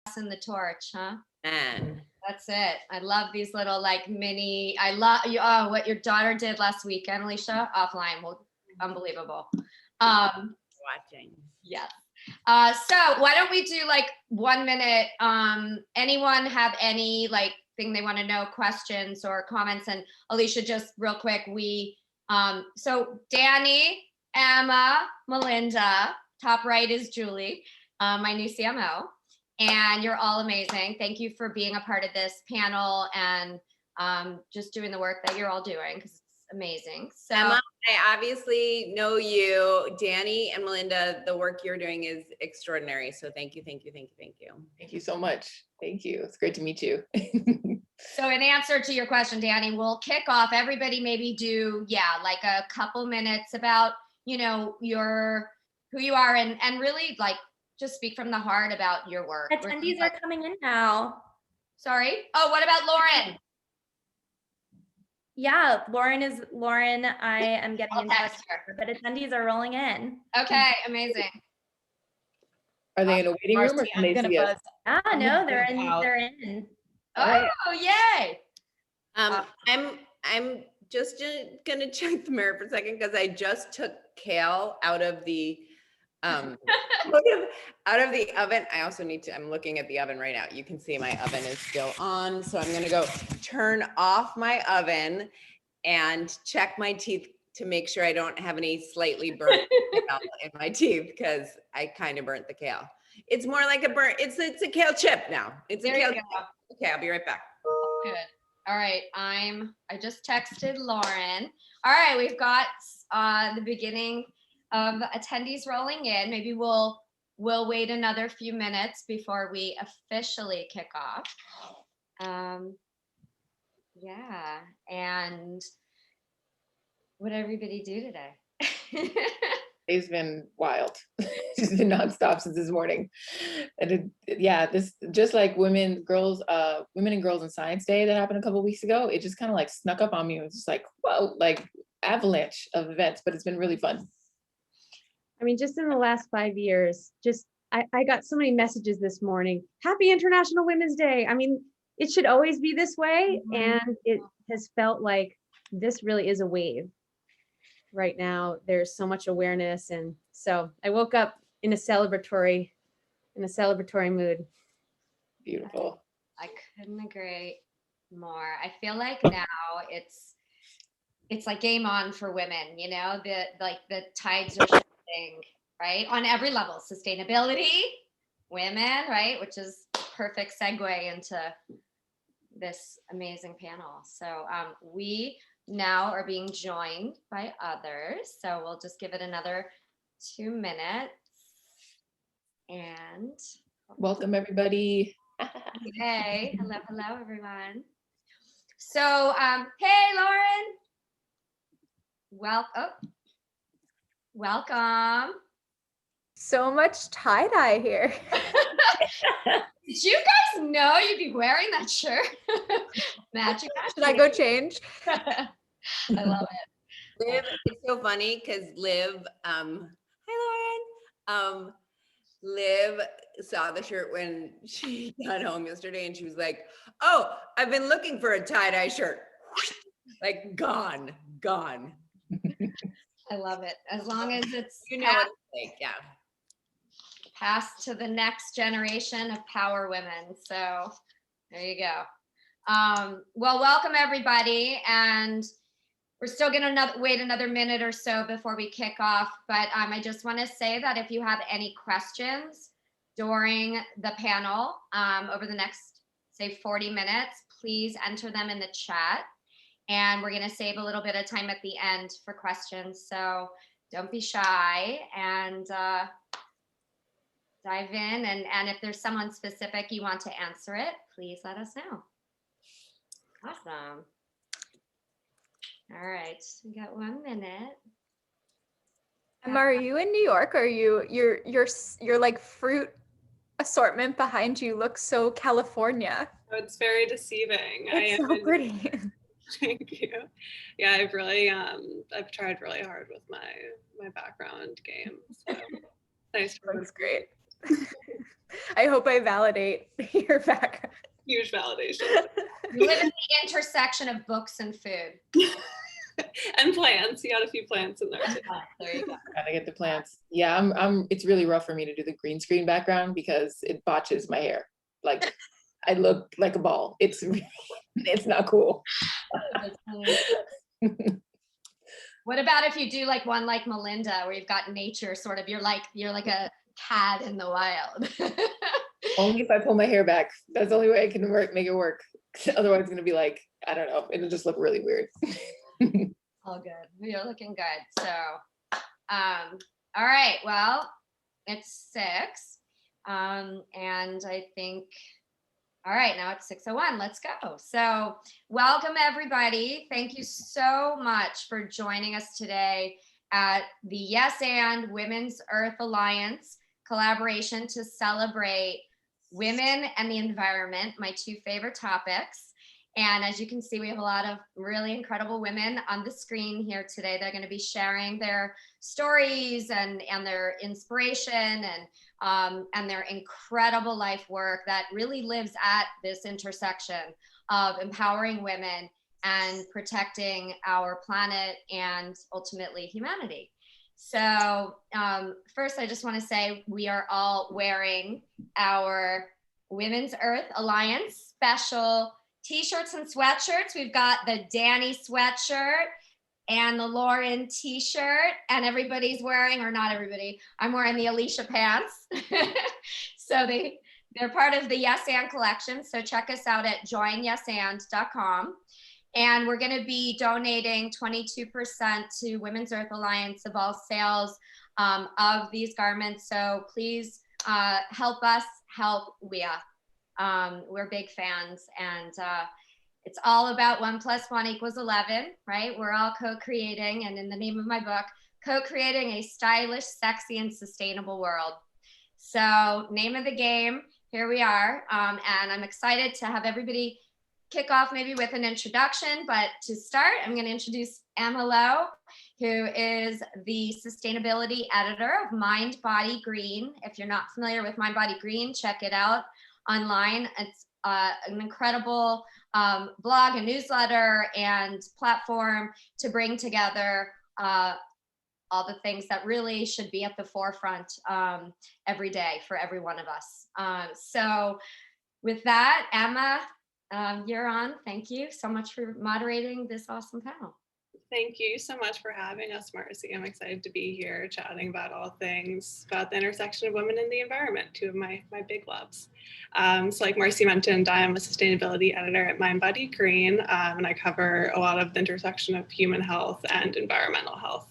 passing the torch, huh? Man. That's it. I love these little like mini, I love you. Oh, what your daughter did last weekend, Alicia, offline. Well, unbelievable. Watching. Yeah. So why don't we do like 1 minute? Anyone have any like thing they want to know, questions or comments? And Alicia, just real quick, so Danny, Emma, Melinda, top right is Julie, my new CMO, and you're all amazing. Thank you for being a part of this panel and just doing the work that you're all doing, because it's amazing. So Emma, I obviously know you. Danny and Melinda, the work you're doing is extraordinary. So thank you, thank you, thank you, thank you. Thank you so much. Thank you. It's great to meet you. So in answer to your question, Danny, we'll kick off. Everybody maybe do, like a couple minutes about, who you are and really like just speak from the heart about your work. Attendees are coming in now. Sorry. Oh, what about Lauren? Yeah, Lauren, I am getting in touch, but attendees are rolling in. Okay, amazing. Are they in a waiting room or can they see us? No, they're in. Oh, yay. I'm just gonna check the mirror for a second because I just took kale out of the oven. I also I'm looking at the oven right now. You can see my oven is still on. So I'm gonna go turn off my oven and check my teeth to make sure I don't have any slightly burnt kale in my teeth, because I kind of burnt the kale. It's more like it's a kale chip now. It's a kale chip. Okay, I'll be right back. Good. All right, I just texted Lauren. All right, we've got the beginning of attendees rolling in. Maybe we'll wait another few minutes before we officially kick off. And what did everybody do today? It's been wild. It's been nonstop since this morning. And this just like Women and Girls in Science Day that happened a couple of weeks ago. It just kind of like snuck up on me. It was just like, whoa, like avalanche of events, but it's been really fun. I mean, just in the last 5 years, I got so many messages this morning. Happy International Women's Day. I mean, it should always be this way. And it has felt like this really is a wave. Right now, there's so much awareness. And so I woke up in a celebratory mood. Beautiful. I couldn't agree more. I feel like now it's like game on for women, the tides are shifting, right? On every level, sustainability, women, right? Which is perfect segue into this amazing panel. So we now are being joined by others. So we'll just give it another 2 minutes. And welcome everybody. Hey, hello everyone. So hey Lauren. Welcome. So much tie-dye here. Did you guys know you'd be wearing that shirt? Magic. Should I go change? I love it. Liv, it's so funny because Liv, hi Lauren. Liv saw the shirt when she got home yesterday and she was like, oh, I've been looking for a tie-dye shirt. Like gone. I love it. As long as it's what it's like, yeah. Passed to the next generation of power women. So there you go. Well, welcome everybody. And we're still gonna wait another minute or so before we kick off. But I just wanna say that if you have any questions during the panel over the next, say 40 minutes, please enter them in the chat. And we're gonna save a little bit of time at the end for questions. So don't be shy and dive in. And if there's someone specific you want to answer it, please let us know. Awesome. All right, we got 1 minute. Emma, are you in New York? Or your like fruit assortment behind you looks so California. Oh, it's very deceiving. It's so pretty. Thank you. Yeah, I've really I've tried really hard with my background game. So nice. Looks great. I hope I validate your background. Huge validation. You live in the intersection of books and food. And plants. You got a few plants in there too. There you go. Gotta get the plants. Yeah, it's really rough for me to do the green screen background because it botches my hair. Like I look like a ball. It's not cool. What about if you do like one like Melinda, where you've got nature sort of, you're like a cat in the wild. Only if I pull my hair back. That's the only way I can make it work. Otherwise it's gonna be like, I don't know, it'll just look really weird. All good. You're looking good. So, all right. Well, it's 6. And I think, all right, now it's 6:01. Let's go. So welcome everybody. Thank you so much for joining us today at the Yes and Women's Earth Alliance collaboration to celebrate women and the environment, my 2 favorite topics. And as you can see, we have a lot of really incredible women on the screen here today. They're going to be sharing their stories and their inspiration and their incredible life work that really lives at this intersection of empowering women and protecting our planet and ultimately humanity. So first, I just want to say we are all wearing our Women's Earth Alliance special t-shirts and sweatshirts. We've got the Danny sweatshirt and the Lauren t-shirt, and everybody's wearing, or not everybody, I'm wearing the Alicia pants. So they're part of the Yes And collection. So check us out at joinyesand.com. And we're going to be donating 22% to Women's Earth Alliance of all sales of these garments. So please help us help WEA. We're big fans, and it's all about 1 + 1 = 11, right? We're all co-creating, and in the name of my book, co-creating a stylish, sexy, and sustainable world. So name of the game, here we are. And I'm excited to have everybody kick off maybe with an introduction, but to start, I'm going to introduce Emma Lowe, who is the sustainability editor of Mind Body Green. If you're not familiar with Mind Body Green, check it out online. It's an incredible blog and newsletter and platform to bring together all the things that really should be at the forefront every day for every one of us. So with that, Emma, you're on. Thank you so much for moderating this awesome panel. Thank you so much for having us, Marcy. I'm excited to be here chatting about all things about the intersection of women and the environment, 2 of my big loves. So like Marcy mentioned, I am a sustainability editor at Mind Body Green, and I cover a lot of the intersection of human health and environmental health.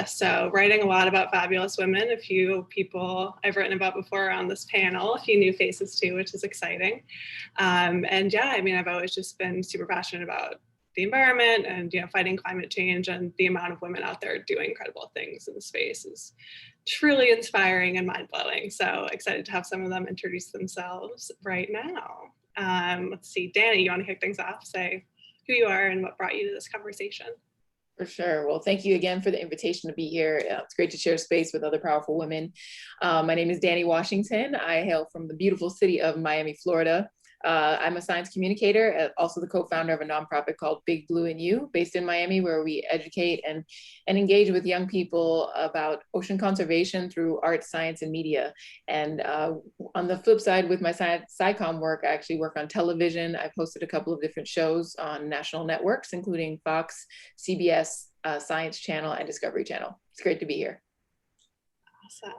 So writing a lot about fabulous women, a few people I've written about before on this panel, a few new faces too, which is exciting. And yeah, I mean, I've always just been super passionate about the environment and, you know, fighting climate change, and the amount of women out there doing incredible things in the space is truly inspiring and mind-blowing. So excited to have some of them introduce themselves right now. Let's see, Danny, you want to kick things off? Say who you are and what brought you to this conversation. For sure. Well, thank you again for the invitation to be here. It's great to share space with other powerful women. My name is Danny Washington. I hail from the beautiful city of Miami, Florida. I'm a science communicator, also the co-founder of a nonprofit called Big Blue and You, based in Miami, where we educate and engage with young people about ocean conservation through art, science, and media. And on the flip side, with my SciComm work, I actually work on television. I've hosted a couple of different shows on national networks, including Fox, CBS, Science Channel, and Discovery Channel. It's great to be here. Awesome.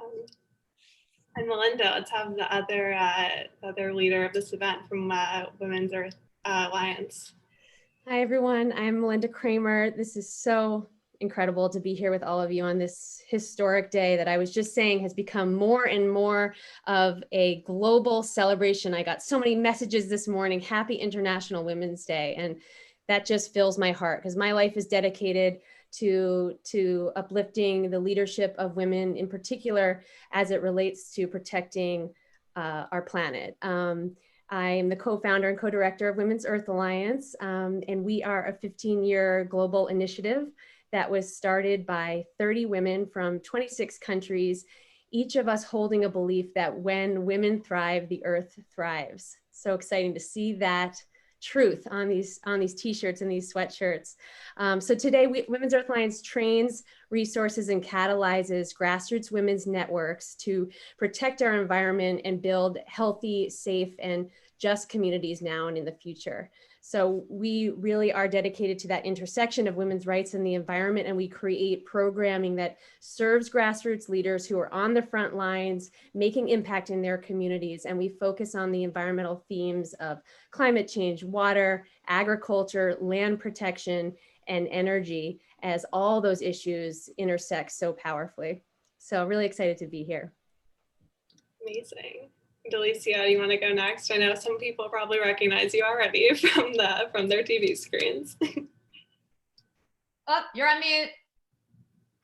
And Melinda, let's have the other leader of this event from Women's Earth Alliance. Hi, everyone. I'm Melinda Kramer. This is so incredible to be here with all of you on this historic day that I was just saying has become more and more of a global celebration. I got so many messages this morning, Happy International Women's Day. And that just fills my heart because my life is dedicated to uplifting the leadership of women in particular as it relates to protecting our planet. I'm the co-founder and co-director of Women's Earth Alliance, and we are a 15-year global initiative that was started by 30 women from 26 countries each of us holding a belief that when women thrive, the earth thrives. So exciting to see that truth on these t-shirts and these sweatshirts. So today, Women's Earth Alliance trains, resources, and catalyzes grassroots women's networks to protect our environment and build healthy, safe, and just communities now and in the future. So we really are dedicated to that intersection of women's rights and the environment, and we create programming that serves grassroots leaders who are on the front lines, making impact in their communities. And we focus on the environmental themes of climate change, water, agriculture, land protection, and energy, as all those issues intersect so powerfully. So really excited to be here. Amazing. Alicia, you want to go next? I know some people probably recognize you already from their TV screens. Oh, you're on mute.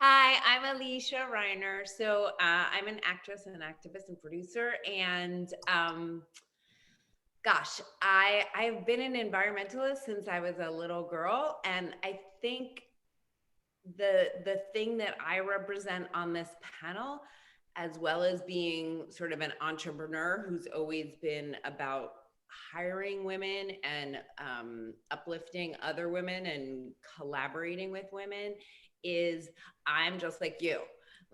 Hi, I'm Alicia Reiner. So I'm an actress and activist and producer. And gosh, I've been an environmentalist since I was a little girl. And I think the thing that I represent on this panel, as well as being sort of an entrepreneur who's always been about hiring women and uplifting other women and collaborating with women, is I'm just like you.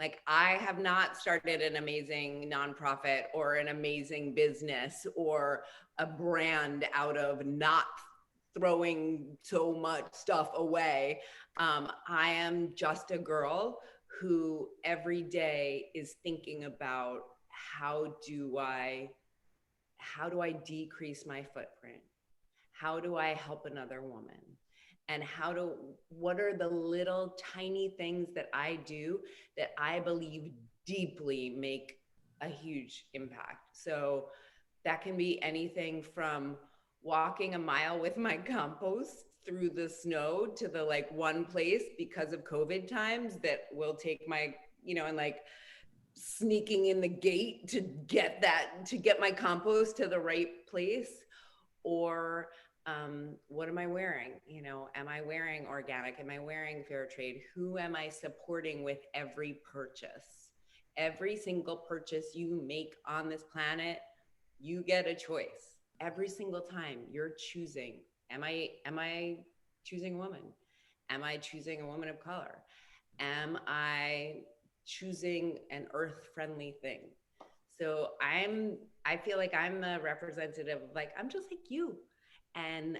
Like, I have not started an amazing nonprofit or an amazing business or a brand out of not throwing so much stuff away. I am just a girl who every day is thinking about how do I decrease my footprint? How do I help another woman? And what are the little tiny things that I do that I believe deeply make a huge impact? So that can be anything from walking a mile with my compost through the snow to the one place because of COVID times that will take my, and sneaking in the gate to get my compost to the right place. Or what am I wearing? Am I wearing organic? Am I wearing fair trade? Who am I supporting with every purchase? Every single purchase you make on this planet, you get a choice. Every single time you're choosing, am I choosing a woman? Am I choosing a woman of color? Am I choosing an earth-friendly thing? So I feel like I'm a representative of I'm just like you. And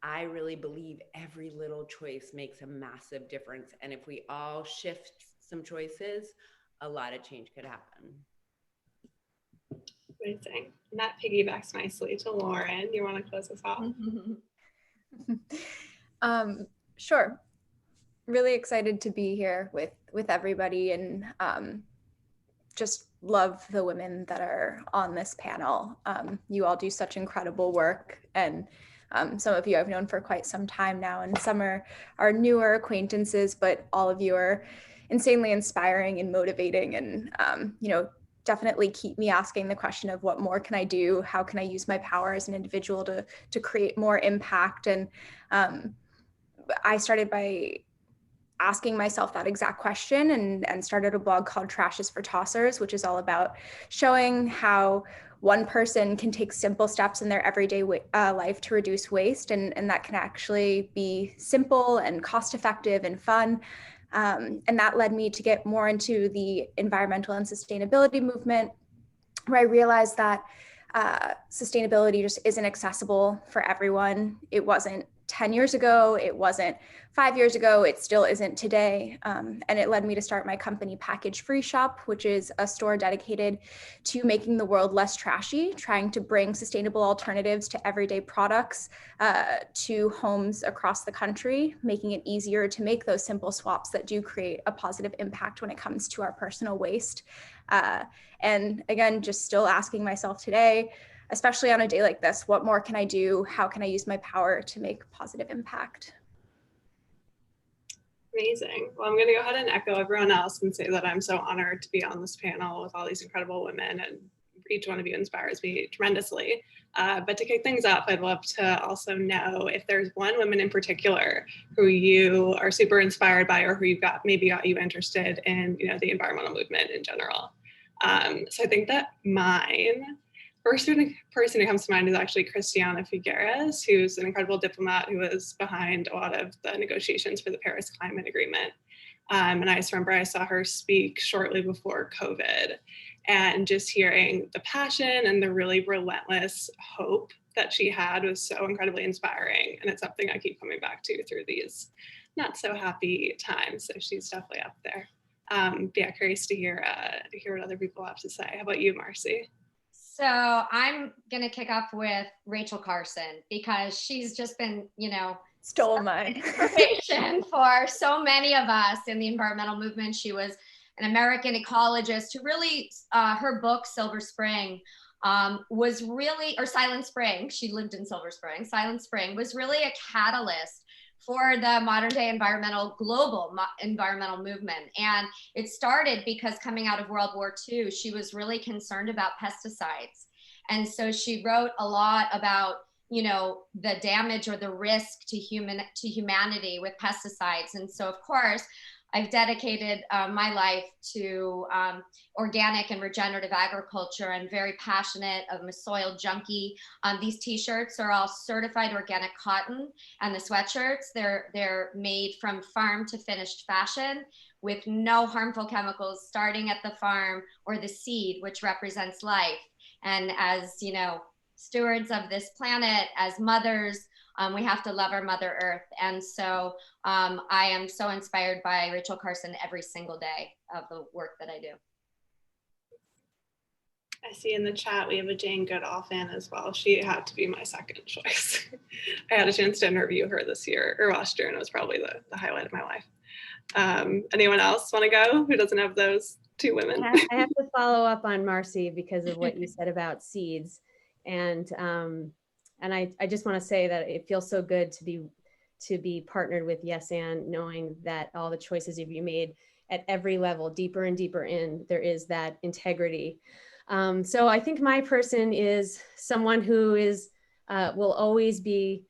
I really believe every little choice makes a massive difference. And if we all shift some choices, a lot of change could happen. Amazing. And that piggybacks nicely to Lauren. You want to close us off? Sure. Really excited to be here with everybody, and just love the women that are on this panel. You all do such incredible work, and some of you I've known for quite some time now, and some are newer acquaintances, but all of you are insanely inspiring and motivating, and definitely keep me asking the question of what more can I do? How can I use my power as an individual to create more impact? And I started by asking myself that exact question and started a blog called Trash is for Tossers, which is all about showing how one person can take simple steps in their everyday life to reduce waste, and that can actually be simple and cost effective and fun. And that led me to get more into the environmental and sustainability movement, where I realized that sustainability just isn't accessible for everyone. It wasn't 10 years ago, it wasn't 5 years ago, it still isn't today. And it led me to start my company Package Free Shop, which is a store dedicated to making the world less trashy, trying to bring sustainable alternatives to everyday products to homes across the country, making it easier to make those simple swaps that do create a positive impact when it comes to our personal waste. And again, just still asking myself today, especially on a day like this, what more can I do? How can I use my power to make positive impact? Amazing. Well, I'm going to go ahead and echo everyone else and say that I'm so honored to be on this panel with all these incredible women, and each one of you inspires me tremendously. But to kick things off, I'd love to also know if there's one woman in particular who you are super inspired by, or who maybe got you interested in, the environmental movement in general. So I think that mine, first person who comes to mind is actually Christiana Figueres, who's an incredible diplomat who was behind a lot of the negotiations for the Paris Climate Agreement. And I just remember I saw her speak shortly before COVID, and just hearing the passion and the really relentless hope that she had was so incredibly inspiring. And it's something I keep coming back to through these not so happy times. So she's definitely up there. Yeah, curious to hear what other people have to say. How about you, Marcy? So I'm gonna kick off with Rachel Carson, because she's just been, Stole mine. inspiration for so many of us in the environmental movement. She was an American ecologist who really, her book, Silver Spring, was really, or Silent Spring, she lived in Silver Spring, Silent Spring was really a catalyst for the modern day global environmental movement. And it started because coming out of World War II, she was really concerned about pesticides. And so she wrote a lot about, the damage or the risk to humanity with pesticides. And so of course, I've dedicated my life to organic and regenerative agriculture. I'm very passionate. I'm a soil junkie. These t-shirts are all certified organic cotton, and the sweatshirts, they're made from farm to finished fashion with no harmful chemicals, starting at the farm or the seed, which represents life. And as stewards of this planet, as mothers, we have to love our Mother Earth. And so I am so inspired by Rachel Carson every single day of the work that I do. I see in the chat we have a Jane Goodall fan as well. She had to be my second choice. I had a chance to interview her this year or last year, and it was probably the highlight of my life. Anyone else want to go who doesn't have those two women? I have to follow up on Marcy because of what you said about seeds. And I just want to say that it feels so good to be partnered with Yes and, knowing that all the choices you made at every level, deeper and deeper in, there is that integrity. So I think my person is someone who is will always be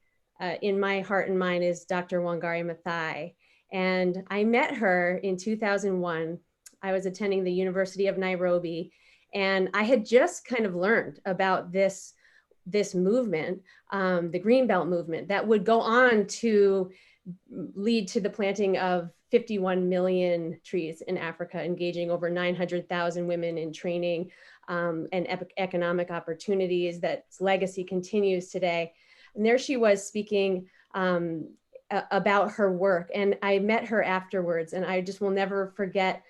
in my heart and mind, is Dr. Wangari Mathai. And I met her in 2001. I was attending the University of Nairobi, and I had just kind of learned about this movement, the Greenbelt movement, that would go on to lead to the planting of 51 million trees in Africa, engaging over 900,000 women in training and economic opportunities. That legacy continues today. And there she was speaking about her work. And I met her afterwards, and I just will never forget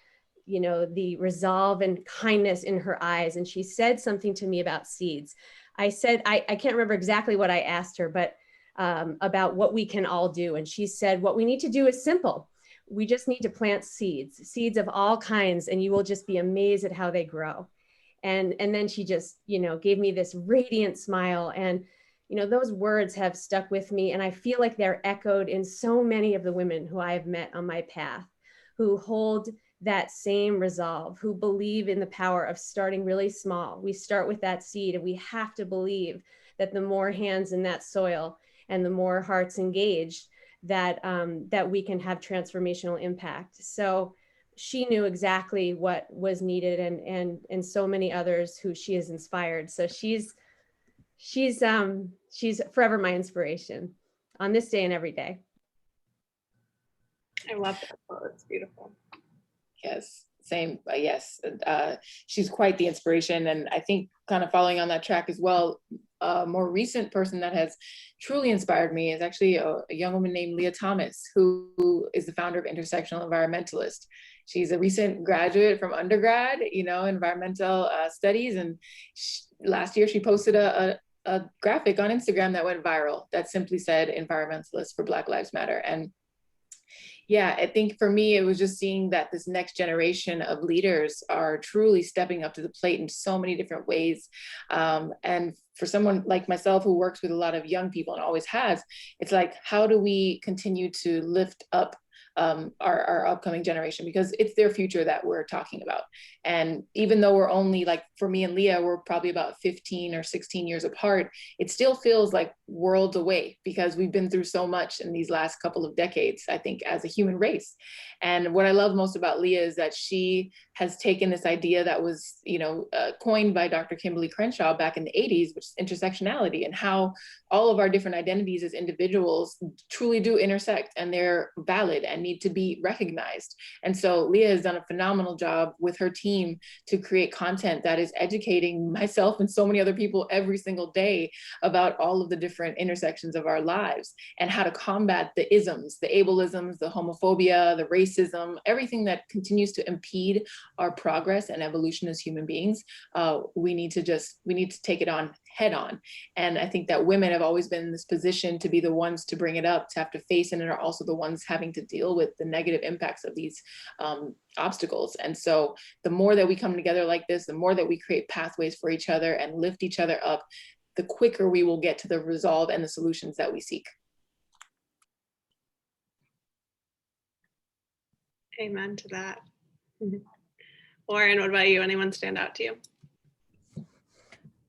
the resolve and kindness in her eyes. And she said something to me about seeds. I said, I can't remember exactly what I asked her, but about what we can all do. And she said, what we need to do is simple. We just need to plant seeds of all kinds, and you will just be amazed at how they grow. And then she just, gave me this radiant smile. And, those words have stuck with me. And I feel like they're echoed in so many of the women who I have met on my path, who hold that same resolve, who believe in the power of starting really small. We start with that seed, and we have to believe that the more hands in that soil and the more hearts engaged, that we can have transformational impact. So she knew exactly what was needed, and so many others who she has inspired. So she's forever my inspiration on this day and every day. I love that quote. It's beautiful. Yes, same. Yes, she's quite the inspiration. And I think kind of following on that track as well, a more recent person that has truly inspired me is actually a young woman named Leah Thomas, who is the founder of Intersectional Environmentalist. She's a recent graduate from undergrad, environmental studies. And last year she posted a graphic on Instagram that went viral that simply said "Environmentalists for Black Lives Matter." And yeah, I think for me, it was just seeing that this next generation of leaders are truly stepping up to the plate in so many different ways. And for someone like myself who works with a lot of young people and always has, it's like, how do we continue to lift up our upcoming generation, because it's their future that we're talking about. And even though we're only, like, for me and Leah, we're probably about 15 or 16 years apart, it still feels like worlds away, because we've been through so much in these last couple of decades, I think, as a human race. And what I love most about Leah is that she has taken this idea that was, coined by Dr. Kimberly Crenshaw back in the 80s, which is intersectionality, and how all of our different identities as individuals truly do intersect, and they're valid and need to be recognized. And so Leah has done a phenomenal job with her team to create content that is educating myself and so many other people every single day about all of the different intersections of our lives, and how to combat the isms, the ableisms, the homophobia, the racism, everything that continues to impede our progress and evolution as human beings. We need to take it on head on. And I think that women have always been in this position to be the ones to bring it up, to have to face it, and are also the ones having to deal with the negative impacts of these obstacles. And so the more that we come together like this, the more that we create pathways for each other and lift each other up, the quicker we will get to the resolve and the solutions that we seek. Amen to that. Lauren, what about you? Anyone stand out to you?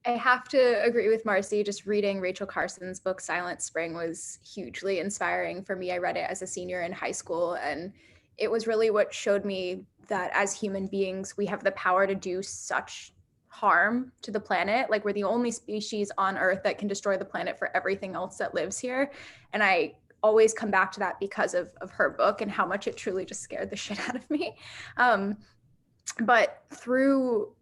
I have to agree with Marcy. Just reading Rachel Carson's book, Silent Spring, was hugely inspiring for me. I read it as a senior in high school, and it was really what showed me that as human beings, we have the power to do such harm to the planet. Like, we're the only species on Earth that can destroy the planet for everything else that lives here. And I always come back to that because of her book and how much it truly just scared the shit out of me. But through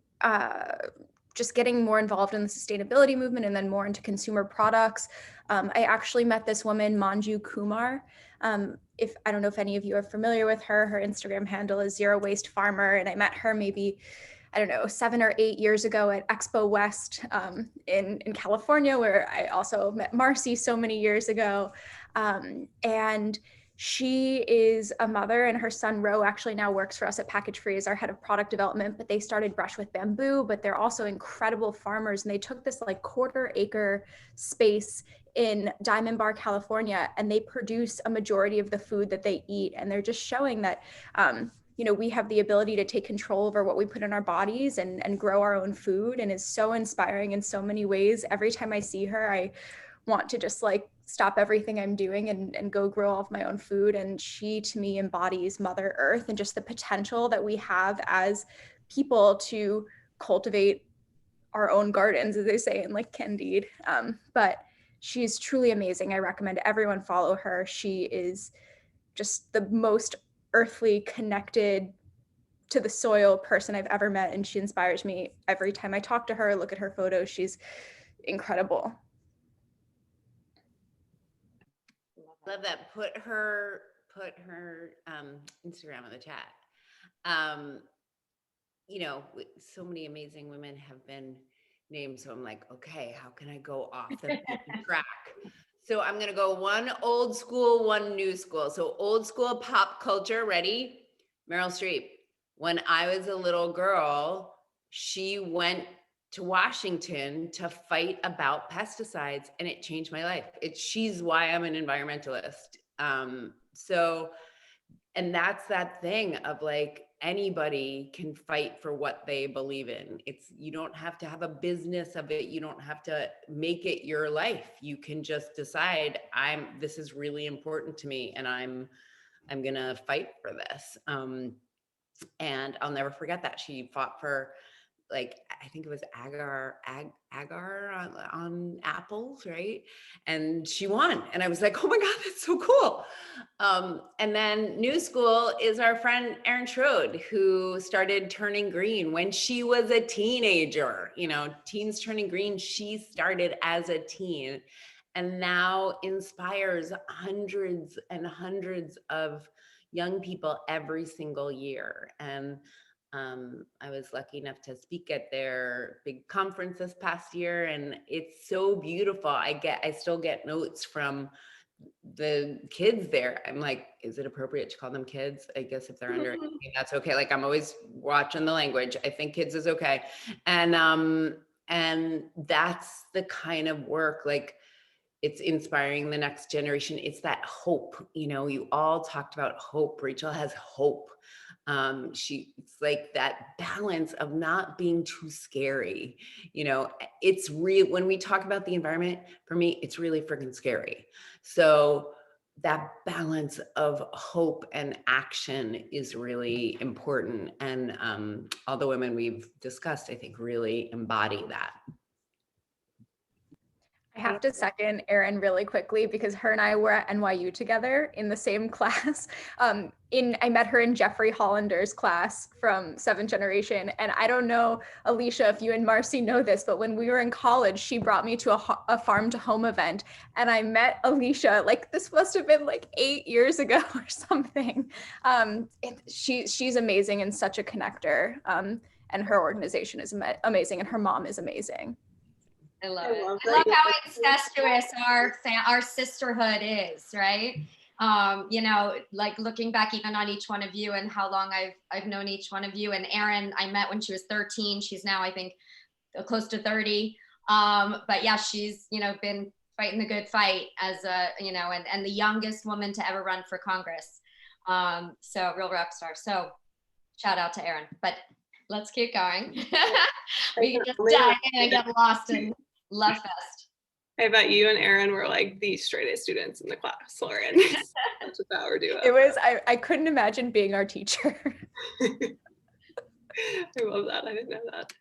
just getting more involved in the sustainability movement and then more into consumer products, I actually met this woman, Manju Kumar. I don't know if any of you are familiar with her. Her Instagram handle is Zero Waste Farmer, and I met her maybe, 7 or 8 years ago at Expo West in California, where I also met Marcy so many years ago. And she is a mother, and her son Ro actually now works for us at Package Free as our head of product development, but they started Brush with Bamboo, but they're also incredible farmers. And they took this like 1/4 acre space in Diamond Bar, California, and they produce a majority of the food that they eat. And they're just showing that, we have the ability to take control over what we put in our bodies and grow our own food. And it's so inspiring in so many ways. Every time I see her, I want to just like stop everything I'm doing and go grow all of my own food. And she, to me, embodies Mother Earth and just the potential that we have as people to cultivate our own gardens, as they say in like Candide. But she's truly amazing. I recommend everyone follow her. She is just the most earthly, connected to the soil person I've ever met. And she inspires me every time I talk to her, look at her photos. She's incredible. Love that. Put her Instagram in the chat. So many amazing women have been named. So I'm like, okay, how can I go off the track? So I'm going to go one old school, one new school. So old school pop culture, ready? Meryl Streep. When I was a little girl, she went to Washington to fight about pesticides, and it changed my life. She's why I'm an environmentalist. And that's that thing of like, anybody can fight for what they believe in. You don't have to have a business of it. You don't have to make it your life. You can just decide, this is really important to me, and I'm gonna fight for this. And I'll never forget that. She fought for, like, I think it was agar on apples, right? And she won. And I was like, oh my God, that's so cool. And then new school is our friend Erin Schroed, who started Turning Green when she was a teenager. Teens Turning Green, she started as a teen and now inspires hundreds and hundreds of young people every single year. And I was lucky enough to speak at their big conference this past year, and it's so beautiful. I still get notes from the kids there. I'm like, is it appropriate to call them kids? I guess if they're under 18, that's okay. Like, I'm always watching the language. I think kids is okay. And that's the kind of work, like, it's inspiring the next generation. It's that hope, you all talked about hope. Rachel has hope. It's like that balance of not being too scary. It's real. When we talk about the environment, for me, it's really freaking scary. So that balance of hope and action is really important. And all the women we've discussed, I think, really embody that. I have to second Erin really quickly because her and I were at NYU together in the same class. I met her in Jeffrey Hollander's class from 7th Generation. And I don't know, Alicia, if you and Marcy know this, but when we were in college, she brought me to a farm to home event. And I met Alicia, like this must have been like 8 years ago or something. She's amazing and such a connector. And her organization is amazing and her mom is amazing. I love it. I love how incestuous our sisterhood is, right? Like looking back even on each one of you and how long I've known each one of you. And Erin, I met when she was 13. She's now, I think, close to 30. But yeah, she's, been fighting the good fight as and the youngest woman to ever run for Congress. So real rock star. So shout out to Erin. But let's keep going. We can just dive in and get lost in Love Fest. I bet you and Erin were like the straightest students in the class, Lauren. That's what that we're doing. It was, I couldn't imagine being our teacher. I love that. I didn't know that.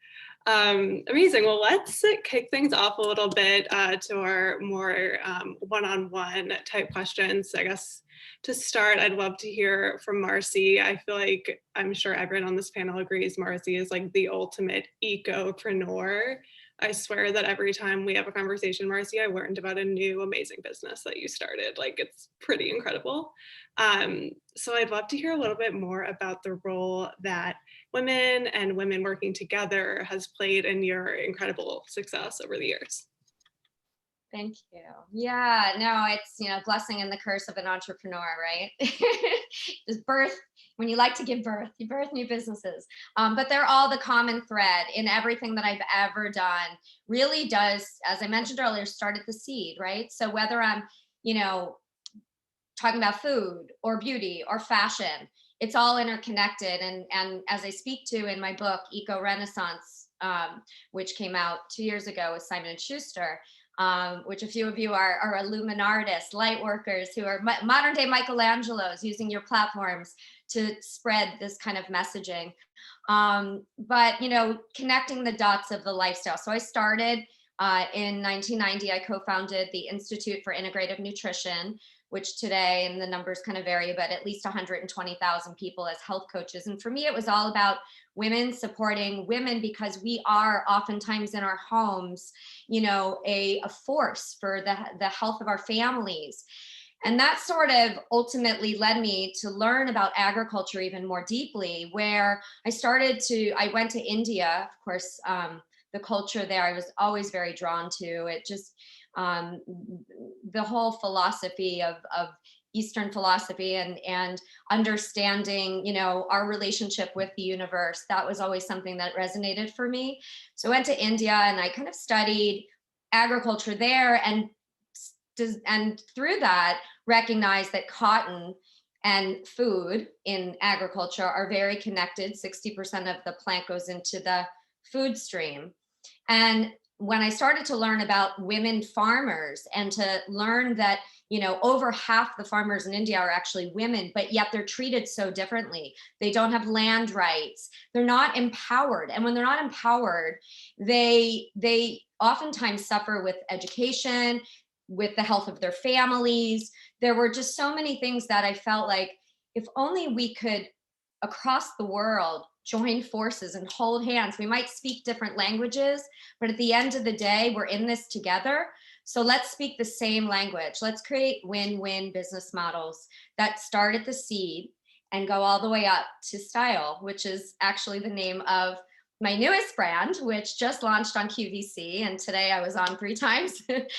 Amazing. Well, let's kick things off a little bit to our more one-on-one type questions. I guess to start, I'd love to hear from Marcy. I feel like I'm sure everyone on this panel agrees Marcy is like the ultimate ecopreneur. I swear that every time we have a conversation, Marcy, I learned about a new amazing business that you started. Like, it's pretty incredible. So I'd love to hear a little bit more about the role that women and women working together has played in your incredible success over the years. Thank you. Yeah, no, it's, blessing and the curse of an entrepreneur, right? Just birth, when you like to give birth, you birth new businesses. But they're all the common thread in everything that I've ever done really does, as I mentioned earlier, start at the seed, right? So whether I'm, talking about food or beauty or fashion, it's all interconnected. And as I speak to in my book, Eco Renaissance, which came out 2 years ago with Simon & Schuster, which a few of you are illuminartists, light workers who are modern day Michelangelos using your platforms to spread this kind of messaging. But, connecting the dots of the lifestyle. So I started in 1990, I co-founded the Institute for Integrative Nutrition, which today, and the numbers kind of vary, but at least 120,000 people as health coaches. And for me, it was all about women supporting women because we are oftentimes in our homes, a force for the health of our families. And that sort of ultimately led me to learn about agriculture even more deeply, where I went to India, of course, the culture there, I was always very drawn to. It just, the whole philosophy of Eastern philosophy and understanding, our relationship with the universe, that was always something that resonated for me. So I went to India and I kind of studied agriculture there and through that recognized that cotton and food in agriculture are very connected. 60% of the plant goes into the food stream. And when I started to learn about women farmers and to learn that, over half the farmers in India are actually women, but yet they're treated so differently. They don't have land rights. They're not empowered. And when they're not empowered, they oftentimes suffer with education, with the health of their families. There were just so many things that I felt like if only we could, across the world, join forces and hold hands. We might speak different languages, but at the end of the day, we're in this together. So let's speak the same language. Let's create win-win business models that start at the seed and go all the way up to style, which is actually the name of my newest brand, which just launched on QVC. And today I was on 3 times with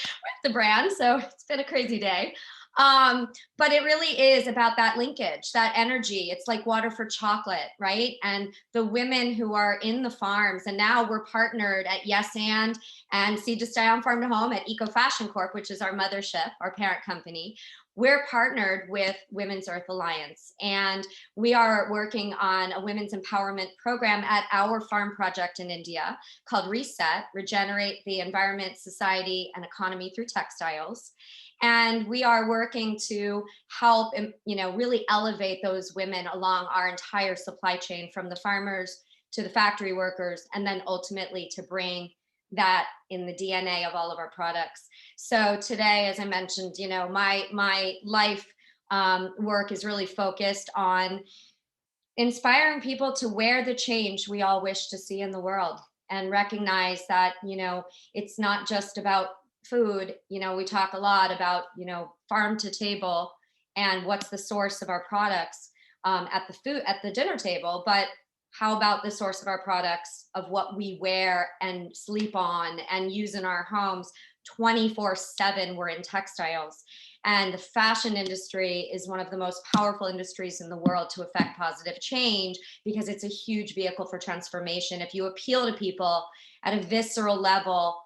the brand. So it's been a crazy day. But it really is about that linkage, that energy. It's like water for chocolate, right? And the women who are in the farms, and now we're partnered at Yes and Seed to Stay on Farm to Home at EcoFashion Corp, which is our mothership, our parent company. We're partnered with Women's Earth Alliance, and we are working on a women's empowerment program at our farm project in India called Reset, Regenerate the Environment, Society, and Economy through Textiles. And we are working to help, really elevate those women along our entire supply chain, from the farmers to the factory workers, and then ultimately to bring that in the DNA of all of our products. So today, as I mentioned, my life work is really focused on inspiring people to wear the change we all wish to see in the world, and recognize that, it's not just about food. We talk a lot about, farm to table and what's the source of our products at the dinner table, but how about the source of our products, of what we wear and sleep on and use in our homes 24/7? We're in textiles. And the fashion industry is one of the most powerful industries in the world to affect positive change, because it's a huge vehicle for transformation. If you appeal to people at a visceral level,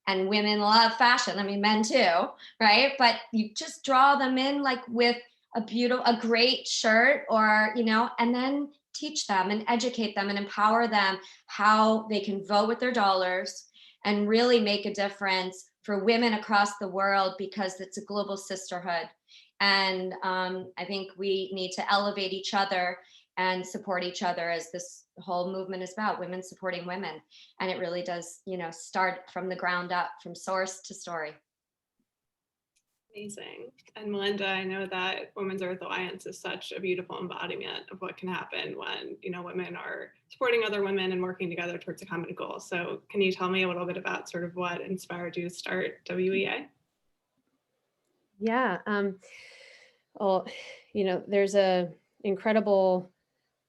and women love fashion, I mean, men too, right? But you just draw them in like with a great shirt, or, and then teach them and educate them and empower them how they can vote with their dollars and really make a difference for women across the world, because it's a global sisterhood. And I think we need to elevate each other and support each other, as this whole movement is about, women supporting women. And it really does, start from the ground up, from source to story. Amazing. And Melinda, I know that Women's Earth Alliance is such a beautiful embodiment of what can happen when, women are supporting other women and working together towards a common goal. So can you tell me a little bit about sort of what inspired you to start WEA? Yeah. Well, there's a incredible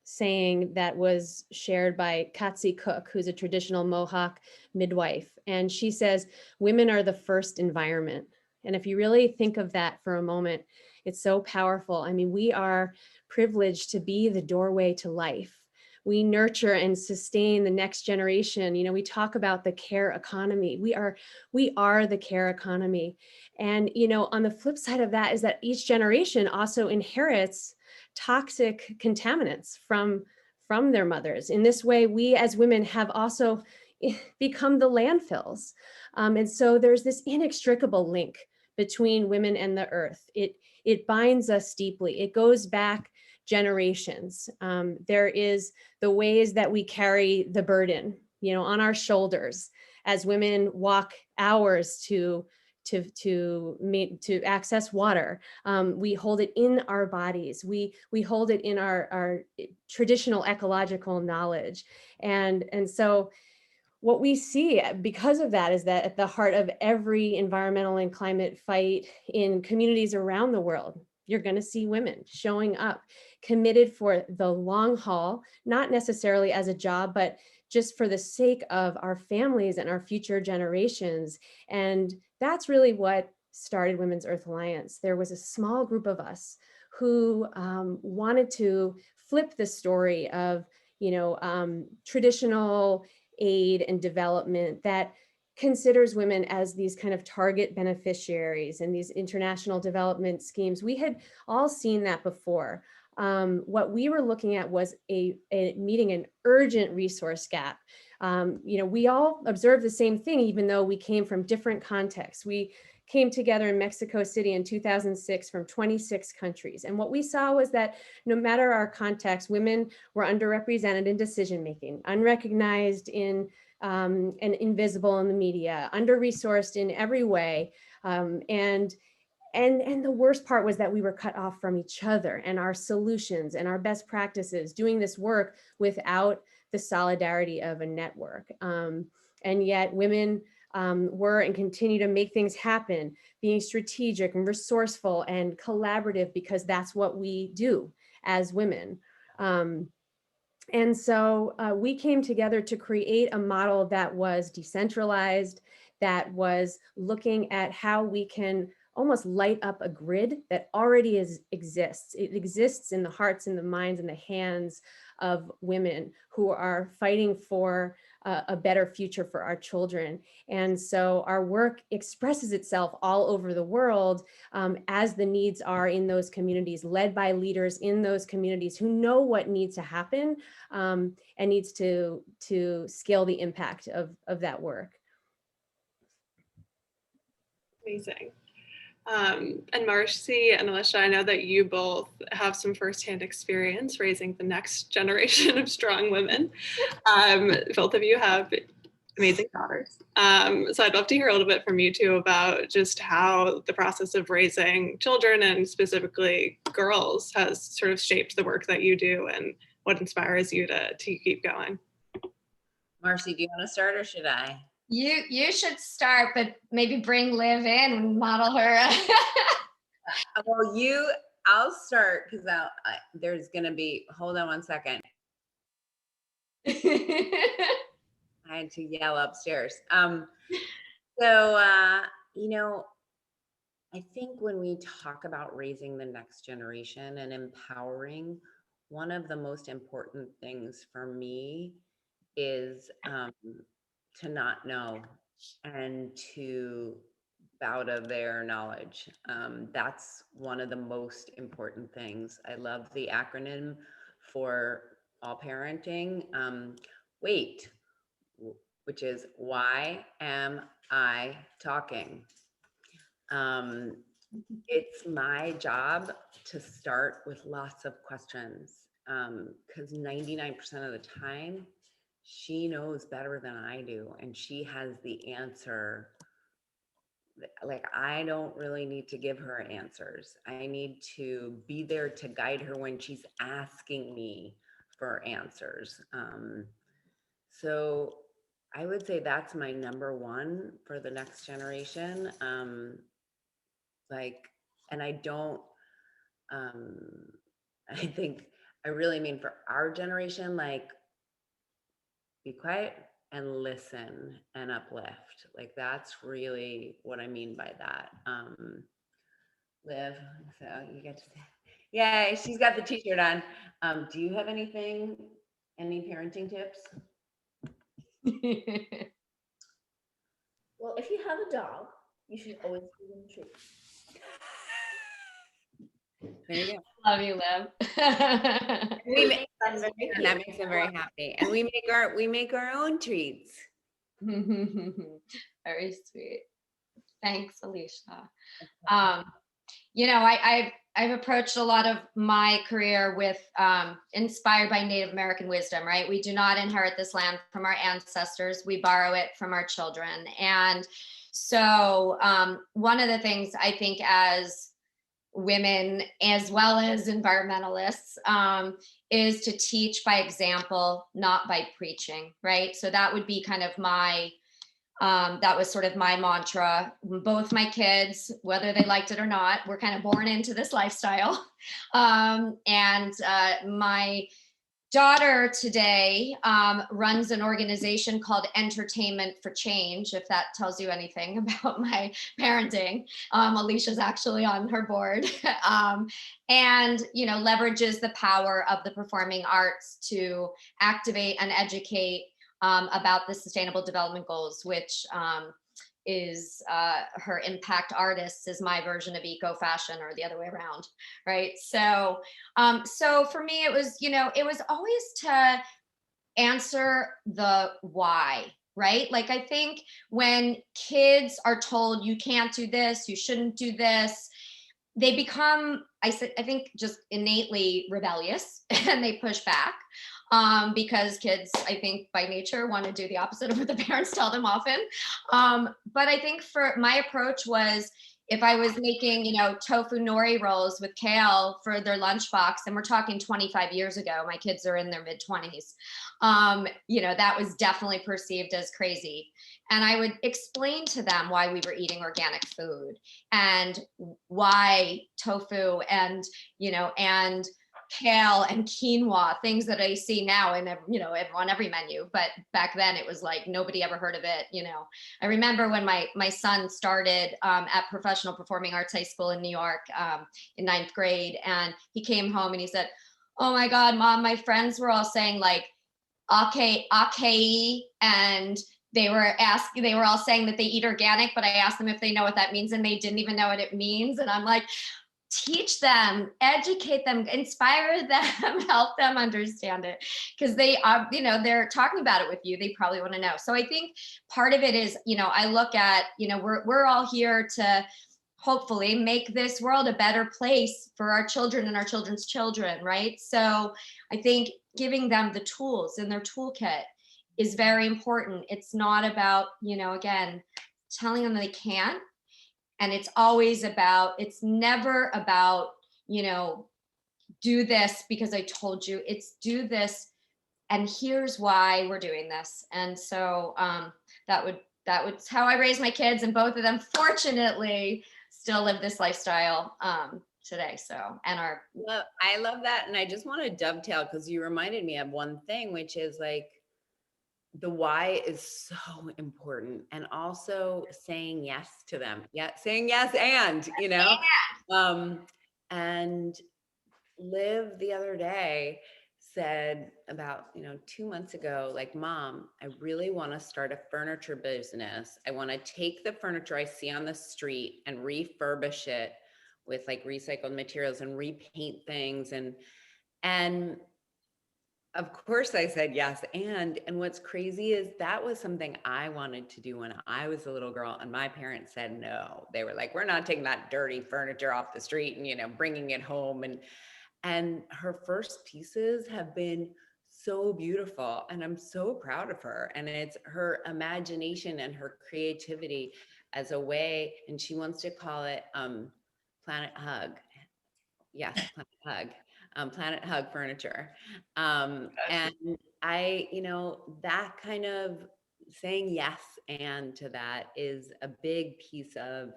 saying that was shared by Katsi Cook, who's a traditional Mohawk midwife. And she says, women are the first environment. And if you really think of that for a moment, it's so powerful. I mean, we are privileged to be the doorway to life. We nurture and sustain the next generation. We talk about the care economy. We are the care economy. And, on the flip side of that is that each generation also inherits toxic contaminants from their mothers. In this way, we as women have also become the landfills. And so there's this inextricable link between women and the earth. It binds us deeply. It goes back generations. There is the ways that we carry the burden, on our shoulders as women walk hours to access water. We hold it in our bodies. We hold it in our traditional ecological knowledge. And so what we see because of that is that at the heart of every environmental and climate fight in communities around the world, you're going to see women showing up, committed for the long haul, not necessarily as a job, but just for the sake of our families and our future generations. And that's really what started Women's Earth Alliance. There was a small group of us who wanted to flip the story of, traditional aid and development that considers women as these kind of target beneficiaries and these international development schemes. We had all seen that before. What we were looking at was meeting an urgent resource gap. We all observed the same thing, even though we came from different contexts. We came together in Mexico City in 2006 from 26 countries. And what we saw was that no matter our context, women were underrepresented in decision-making, unrecognized and invisible in the media, under-resourced in every way. And the worst part was that we were cut off from each other and our solutions and our best practices, doing this work without the solidarity of a network. And yet women were and continue to make things happen, being strategic and resourceful and collaborative, because that's what we do as women. And so we came together to create a model that was decentralized, that was looking at how we can almost light up a grid that already exists. It exists in the hearts and the minds and the hands of women who are fighting for a better future for our children. And so our work expresses itself all over the world as the needs are in those communities, led by leaders in those communities who know what needs to happen and needs to scale the impact of that work. Amazing. And Marcy and Alicia, I know that you both have some firsthand experience raising the next generation of strong women. Both of you have amazing daughters. So I'd love to hear a little bit from you two about just how the process of raising children and specifically girls has sort of shaped the work that you do and what inspires you to keep going. Marcy, do you want to start or should I? You should start, but maybe bring Liv in and model her. Well, I'll start because there's going to be, hold on one second. I had to yell upstairs. You know, I think when we talk about raising the next generation and empowering, one of the most important things for me is to not know and to bow to their knowledge. That's one of the most important things. I love the acronym for all parenting. WAIT, which is why am I talking? It's my job to start with lots of questions because 99% of the time, she knows better than I do, and she has the answer. Like, I don't really need to give her answers. I need to be there to guide her when she's asking me for answers. So I would say that's my number one for the next generation. And I don't, I think I really mean for our generation, like, be quiet and listen and uplift. Like, that's really what I mean by that. Liv, so you get to say, yay, she's got the t-shirt on. Do you have any parenting tips? Well, if you have a dog, you should always give them treats. There you go. Love you, Liv. And that makes them very happy. And we make our own treats. Very sweet. Thanks, Alicia. You know, I've approached a lot of my career with inspired by Native American wisdom, right? We do not inherit this land from our ancestors. We borrow it from our children. And so one of the things I think as women, as well as environmentalists, is to teach by example, not by preaching, right? So that would be kind of my, that was sort of my mantra. Both my kids, whether they liked it or not, were kind of born into this lifestyle. My daughter today runs an organization called Entertainment for Change, if that tells you anything about my parenting. Alicia's actually on her board. And, you know, leverages the power of the performing arts to activate and educate about the Sustainable Development Goals, which is her impact artists is my version of ECOfashion, or the other way around, right? So, so for me, it was, you know, it was always to answer the why, right? Like, I think when kids are told you can't do this, you shouldn't do this, they become, I think, just innately rebellious and they push back. Because kids, I think by nature, want to do the opposite of what the parents tell them often. But I think for my approach was, if I was making, you know, tofu nori rolls with kale for their lunchbox, and we're talking 25 years ago, my kids are in their mid-20s, you know, that was definitely perceived as crazy. And I would explain to them why we were eating organic food and why tofu and, you know, and kale and quinoa, things that I see now in, on every menu. But back then it was like, nobody ever heard of it. I remember when my son started at Professional Performing Arts High School in New York in 9th grade. And he came home and he said, "Oh my God, Mom, my friends were all saying like, ake, and they were all saying that they eat organic, but I asked them if they know what that means and they didn't even know what it means." And I'm like, teach them, educate them, inspire them, help them understand it, because they are, they're talking about it with you. They probably want to know. So I think part of it is, I look at, we're all here to hopefully make this world a better place for our children and our children's children, right? So I think giving them the tools in their toolkit is very important. It's not about, again, telling them they can't. And it's never about, do this because I told you. It's do this, and here's why we're doing this. And so that was how I raised my kids, and both of them, fortunately, still live this lifestyle today. So, I love that. And I just want to dovetail, because you reminded me of one thing, which is like, the why is so important, and also saying yes to them. Yeah, saying yes, and and Liv the other day said about 2 months ago, like, "Mom, I really want to start a furniture business. I want to take the furniture I see on the street and refurbish it with like recycled materials and repaint things." And of course I said yes. And what's crazy is that was something I wanted to do when I was a little girl, and my parents said no. They were like, "We're not taking that dirty furniture off the street and bringing it home." And her first pieces have been so beautiful, and I'm so proud of her. And it's her imagination and her creativity as a way, and she wants to call it Planet Hug. Yes, Planet Hug. Planet Hug Furniture. And I, that kind of saying yes and to that is a big piece of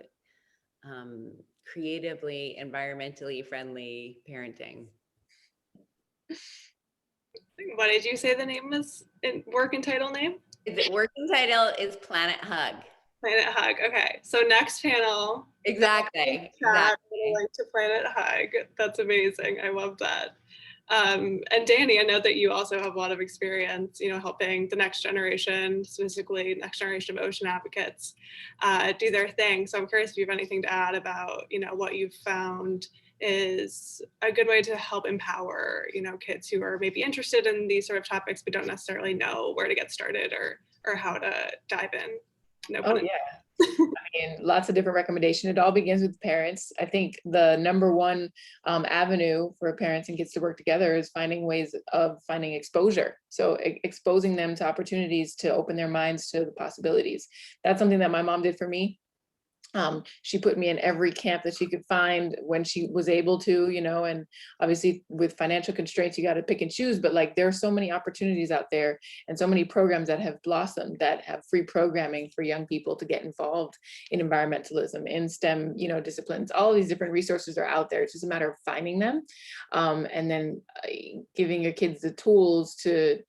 creatively, environmentally friendly parenting. What did you say the name is? Working title name? Working title is Planet Hug. Planet Hug. Okay. So next panel. Exactly. Like to Planet Hug. That's amazing. I love that. And Danny, I know that you also have a lot of experience, helping the next generation, specifically next generation of ocean advocates, do their thing. So I'm curious if you have anything to add about, what you've found is a good way to help empower, kids who are maybe interested in these sort of topics, but don't necessarily know where to get started or how to dive in. Oh yeah. I mean, lots of different recommendations. It all begins with parents. I think the number one avenue for parents and kids to work together is finding ways of finding exposure. So exposing them to opportunities to open their minds to the possibilities. That's something that my mom did for me. She put me in every camp that she could find when she was able to, and obviously with financial constraints, you got to pick and choose, but like there are so many opportunities out there and so many programs that have blossomed that have free programming for young people to get involved in environmentalism, in STEM, disciplines. All of these different resources are out there. It's just a matter of finding them and then giving your kids the tools to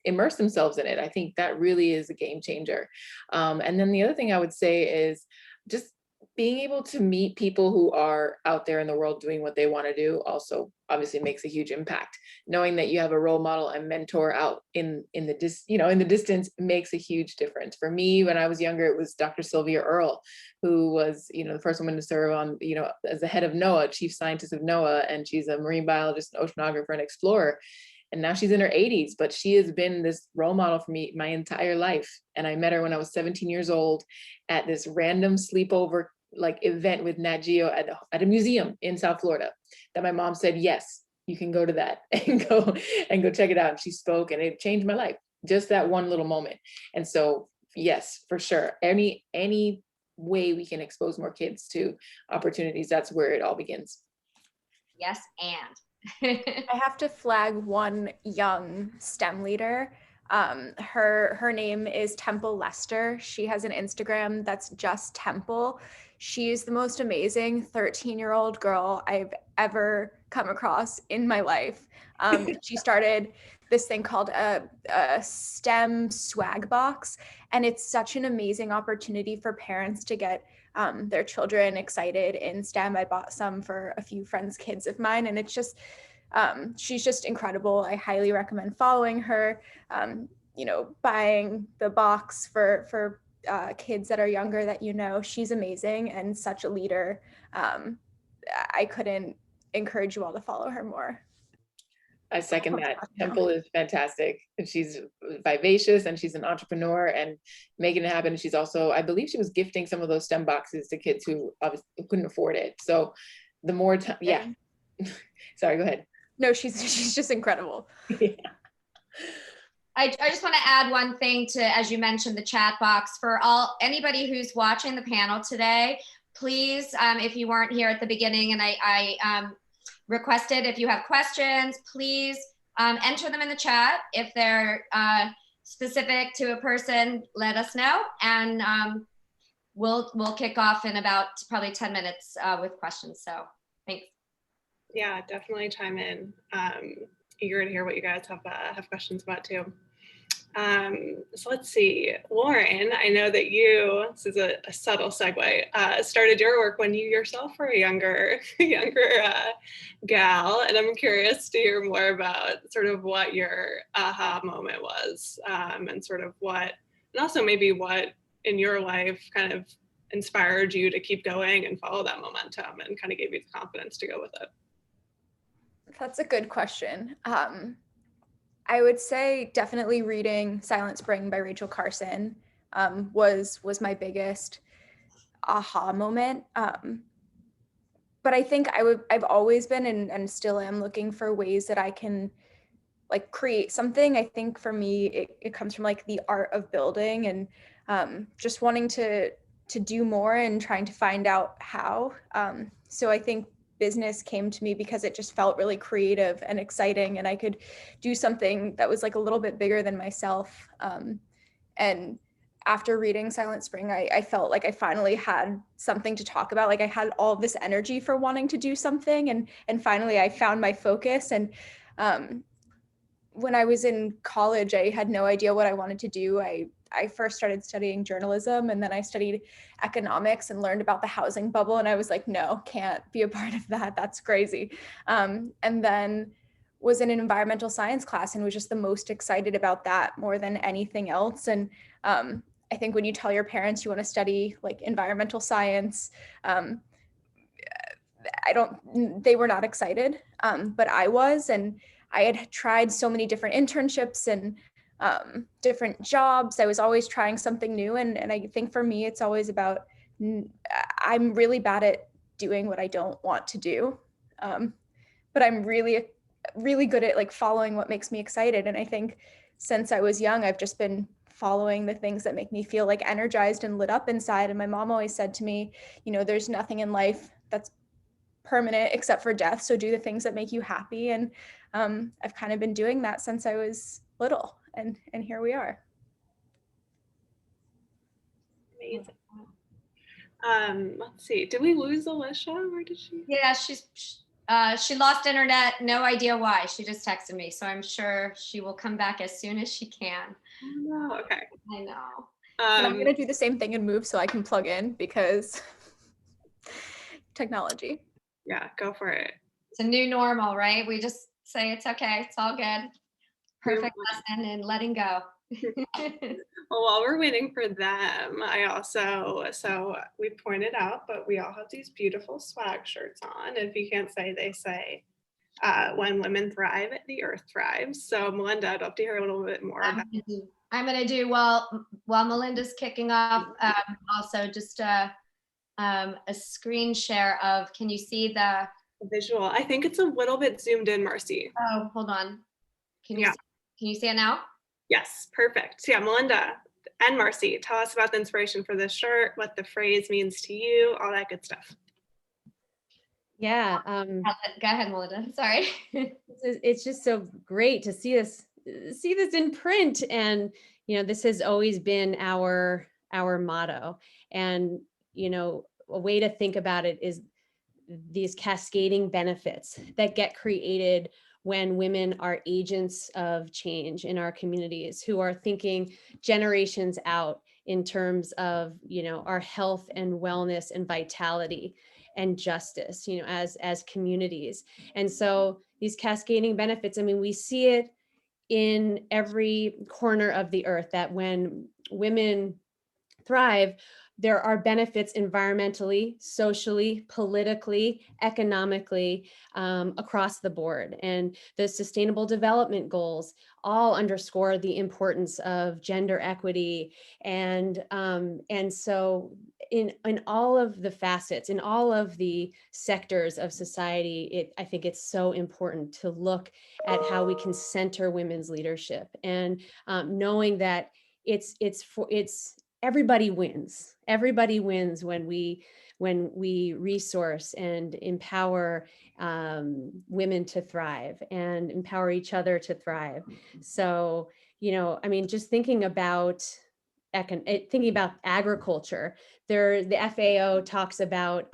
immerse themselves in it. I think that really is a game changer. And then the other thing I would say is just being able to meet people who are out there in the world doing what they want to do also obviously makes a huge impact. Knowing that you have a role model and mentor out in the distance makes a huge difference. For me, when I was younger, it was Dr. Sylvia Earle, who was, the first woman to serve on, as the head of NOAA, chief scientist of NOAA, and she's a marine biologist, an oceanographer, and explorer. And now she's in her 80s, but she has been this role model for me my entire life. And I met her when I was 17 years old at this random sleepover event with Nat Geo at a museum in South Florida that my mom said, yes, you can go to that and go check it out. And she spoke and it changed my life, just that one little moment. And so, yes, for sure. Any way we can expose more kids to opportunities, that's where it all begins. Yes, and. I have to flag one young STEM leader. Her name is Temple Lester. She has an Instagram that's just Temple. she is the most amazing 13-year-old girl I've ever come across in my life. She started this thing called a STEM swag box, and it's such an amazing opportunity for parents to get their children excited in STEM. I bought some for a few friends' kids of mine, and it's just, she's just incredible. I highly recommend following her, buying the box for kids that are younger that she's amazing and such a leader. I couldn't encourage you all to follow her more. I second that. Temple is fantastic. And she's vivacious and she's an entrepreneur and making it happen. And she's also, I believe she was gifting some of those STEM boxes to kids who obviously couldn't afford it. So the more time, yeah. Sorry, go ahead. No, she's just incredible. Yeah. I just want to add one thing to, as you mentioned, the chat box for anybody who's watching the panel today, please, if you weren't here at the beginning, and I requested, if you have questions, please enter them in the chat. If they're specific to a person, let us know, and we'll kick off in about probably 10 minutes with questions. So thanks. Yeah, definitely chime in. Eager to hear what you guys have questions about too. So let's see, Lauren, I know that you, this is a subtle segue, started your work when you yourself were a younger gal, and I'm curious to hear more about sort of what your aha moment was, and sort of what, and also maybe what in your life kind of inspired you to keep going and follow that momentum and kind of gave you the confidence to go with it. That's a good question. I would say definitely reading Silent Spring by Rachel Carson was my biggest aha moment. But I think I've always been and still am looking for ways that I can like create something. I think for me, it comes from like the art of building and just wanting to do more and trying to find out how. So I think business came to me because it just felt really creative and exciting, and I could do something that was like a little bit bigger than myself. And after reading Silent Spring, I felt like I finally had something to talk about. Like I had all this energy for wanting to do something, and finally I found my focus. And when I was in college, I had no idea what I wanted to do. I first started studying journalism, and then I studied economics and learned about the housing bubble. And I was like, no, can't be a part of that. That's crazy. And then was in an environmental science class and was just the most excited about that more than anything else. And I think when you tell your parents you want to study like environmental science, they were not excited, but I was, and I had tried so many different internships and different jobs. I was always trying something new. And I think for me, it's always about, I'm really bad at doing what I don't want to do. But I'm really, really good at like following what makes me excited. And I think since I was young, I've just been following the things that make me feel like energized and lit up inside. And my mom always said to me, there's nothing in life that's permanent except for death. So do the things that make you happy. And I've kind of been doing that since I was little. And here we are. Amazing. Let's see. Did we lose Alicia? Where did she? Yeah, she lost internet. No idea why. She just texted me, so I'm sure she will come back as soon as she can. Oh, no. Okay. I know. And I'm gonna do the same thing and move so I can plug in because technology. Yeah, go for it. It's a new normal, right? We just say it's okay. It's all good. Perfect lesson in letting go. Well, while we're waiting for them, so we pointed out, but we all have these beautiful swag shirts on. If you can't say, they say, when women thrive, the earth thrives. So Melinda, I'd love to hear a little bit more about it. I'm gonna do, while Melinda's kicking off, also just a screen share of, can you see the visual? I think it's a little bit zoomed in, Marcy. Oh, hold on. Can you see it now? Yes, perfect. So yeah, Melinda and Marcy, tell us about the inspiration for this shirt, what the phrase means to you, all that good stuff. Yeah. Go ahead, Melinda. Sorry. It's just so great to see this in print, and this has always been our motto. And a way to think about it is these cascading benefits that get created when women are agents of change in our communities, who are thinking generations out in terms of, our health and wellness and vitality and justice, as communities. And so these cascading benefits, I mean, we see it in every corner of the earth, that when women thrive, there are benefits environmentally, socially, politically, economically, across the board. And the Sustainable Development Goals all underscore the importance of gender equity. And so in all of the facets, in all of the sectors of society, I think it's so important to look at how we can center women's leadership, and knowing that it's everybody wins. Everybody wins when we resource and empower women to thrive and empower each other to thrive. So, I mean, just thinking about agriculture, the FAO talks about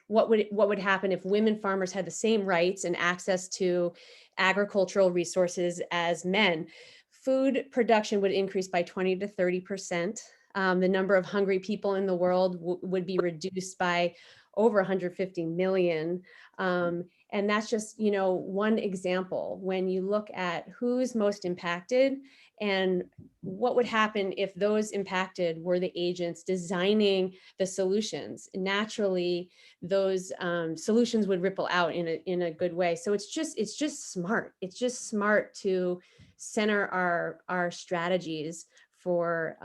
what would happen if women farmers had the same rights and access to agricultural resources as men. Food production would increase by 20 to 30%. The number of hungry people in the world would be reduced by over 150 million. And that's just, one example. When you look at who's most impacted and what would happen if those impacted were the agents designing the solutions, naturally those solutions would ripple out in a good way. So it's just smart. It's just smart to center our strategies for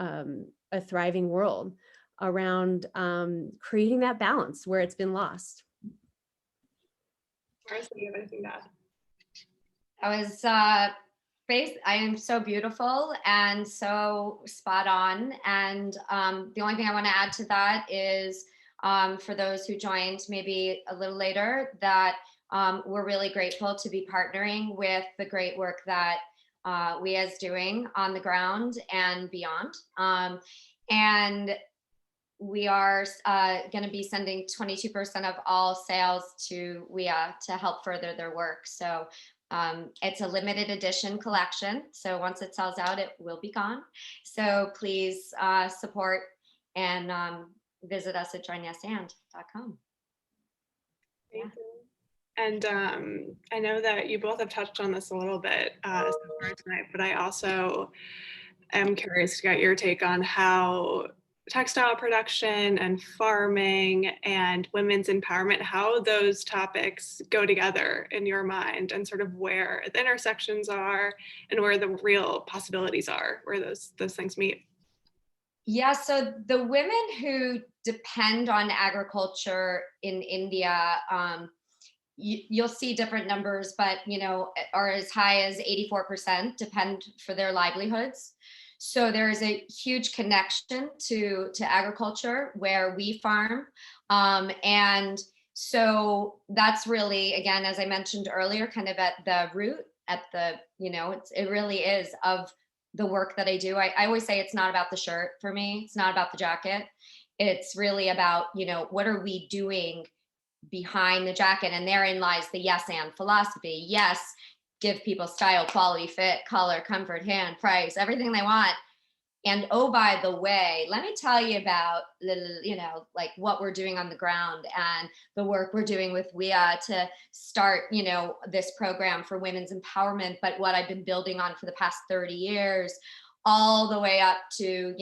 a thriving world around creating that balance where it's been lost. Marcy, you have anything to add? I am so beautiful and so spot on. And the only thing I want to add to that is for those who joined maybe a little later, that we're really grateful to be partnering with the great work that WEA is doing on the ground and beyond. And we are going to be sending 22% of all sales to WEA to help further their work. So it's a limited edition collection. So once it sells out, it will be gone. So please support and visit us at joinyesand.com. Thank you. And I know that you both have touched on this a little bit so far tonight, but I also am curious to get your take on how textile production and farming and women's empowerment, how those topics go together in your mind, and sort of where the intersections are and where the real possibilities are, where those things meet. Yeah, so the women who depend on agriculture in India, you'll see different numbers, but are as high as 84% depend for their livelihoods. So there is a huge connection to agriculture where we farm. And so that's really, again, as I mentioned earlier, kind of at the root, it really is of the work that I do. I always say it's not about the shirt for me. It's not about the jacket. It's really about, what are we doing behind the jacket? And therein lies the yes and philosophy. Yes, give people style, quality, fit, color, comfort, hand, price, everything they want. And oh, by the way, let me tell you about like what we're doing on the ground and the work we're doing with WEA to start, this program for women's empowerment, but what I've been building on for the past 30 years, all the way up to,